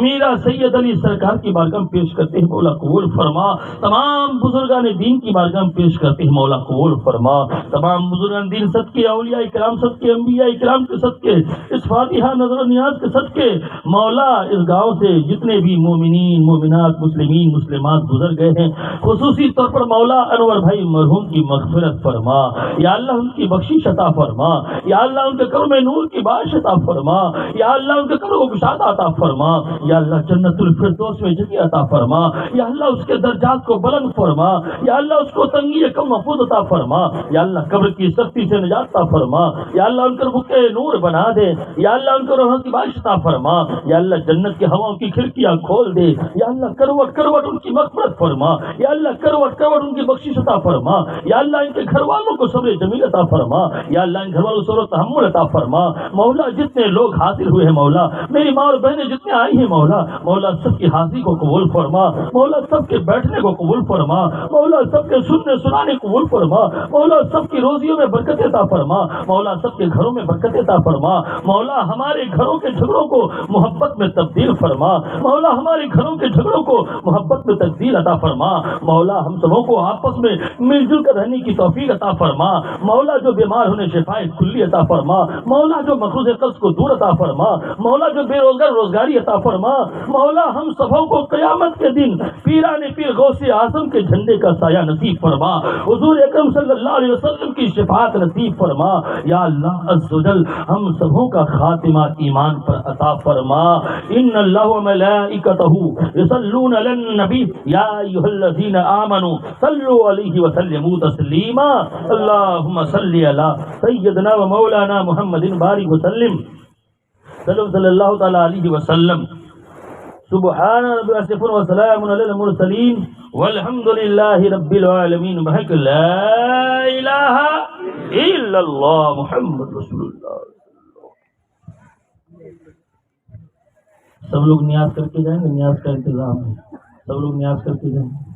میرا سید علی سرکار کی بارگاہ میں پیش کرتے ہیں، مولا قبول فرما۔ تمام بزرگان دین کی بارگاہ میں پیش کرتے ہیں، مولا قبول فرما۔ تمام بزرگان دین صدقے اولیاء کرام، صدقے انبیاء کرام کے صدقے، اس فاتحہ نظر و نیاز کے صدقے مولا اس گاؤں سے جتنے بھی مومنین مومنات مسلمین مسلمات گزر گئے ہیں، خصوصی طور پر مولا انور بھائی مرحوم کی مغفرت فرما یا اللہ، ان کی بخشش عطا فرما یا اللہ، ان کے قبر میں نور کی بارش عطا فرما یا اللہ، ان کے قبر کو گشادہ عطا فرما یا اللہ، جنت الفردوس میں جگہ عطا فرما یا اللہ، اس کے درجات کو بلند فرما یا اللہ، اس کو تنگی کم محفوظ عطا فرما یا اللہ، قبر کی سختی سے نجات عطا فرما یا اللہ، ان کے بکے نور بنا دے یا اللہ، ان کو رحمت کی بارش عطا فرما یا اللہ، جنت کی ہواؤں کی کھڑکیاں کھول دے یا اللہ، کروٹ کروٹ ان کی مغفرت فرما یا اللہ، کروٹ کروٹ ان کی بخشش عطا فرما یا اللہ، ان کے گھر والوں کو صبر جمیل عطا فرما یا اللہ، ان گھر والوں کو صبر و تحمل عطا فرما مولا۔ جتنے لوگ حاضر ہوئے ہیں مولا، میری ماں اور بہنیں جتنے آئی ہیں مولا، مولا سب کی حاضری کو قبول فرما مولا، سب کے بیٹھنے کو قبول فرما مولا، سب کے سننے سنانے کو قبول فرما مولا، سب کی روزیوں میں برکت عطا فرما مولا، سب کے گھروں میں برکت عطا فرما مولا، ہمارے گھروں کے جھگڑوں کو محبت میں تبدیل فرما مولا، ہمارے گھروں کے جھگڑوں کو محبت میں تبدیل عطا فرما مولا، ہم سبوں کو آپس میں مل جل کر رہنے کی توفیق عطا فرما مولا، جو بیمار ہونے شفائے کلی عطا فرما مولا، جو مخصوص قرض کو دور عطا فرما مولا، جو بے روزگار روزگاری عطا فرما مولا، ہم سبوں کو قیامت کے دن پیران پیر غوث اعظم کے جھنڈے کا سایہ نصیب فرما، حضور اکرم صلی اللہ علیہ وسلم کی شفاعت نصیب فرما یا اللہ عز و جل، ہم سبوں کا خاتمہ ایمان پر عطا فرما۔ ان اللہ و ملائکتہ یصلون علی النبی یا ایھا الذین آمنوا صلوا علیہ وسلموا تسلیما، اللہم صلی علی سیدنا و مولانا محمد بارک وسلم صلی اللہ تعالی علیہ وسلم۔ سبحان ربک یصفون وسلام علی المرسلین والحمد للہ رب العالمین، بحق لا الہ الا اللہ محمد رسول اللہ۔ سب لوگ نیاز کر کے جائیں گے، نیاز کا انتظام ہے، سب لوگ نیاز کر کے جائیں گے۔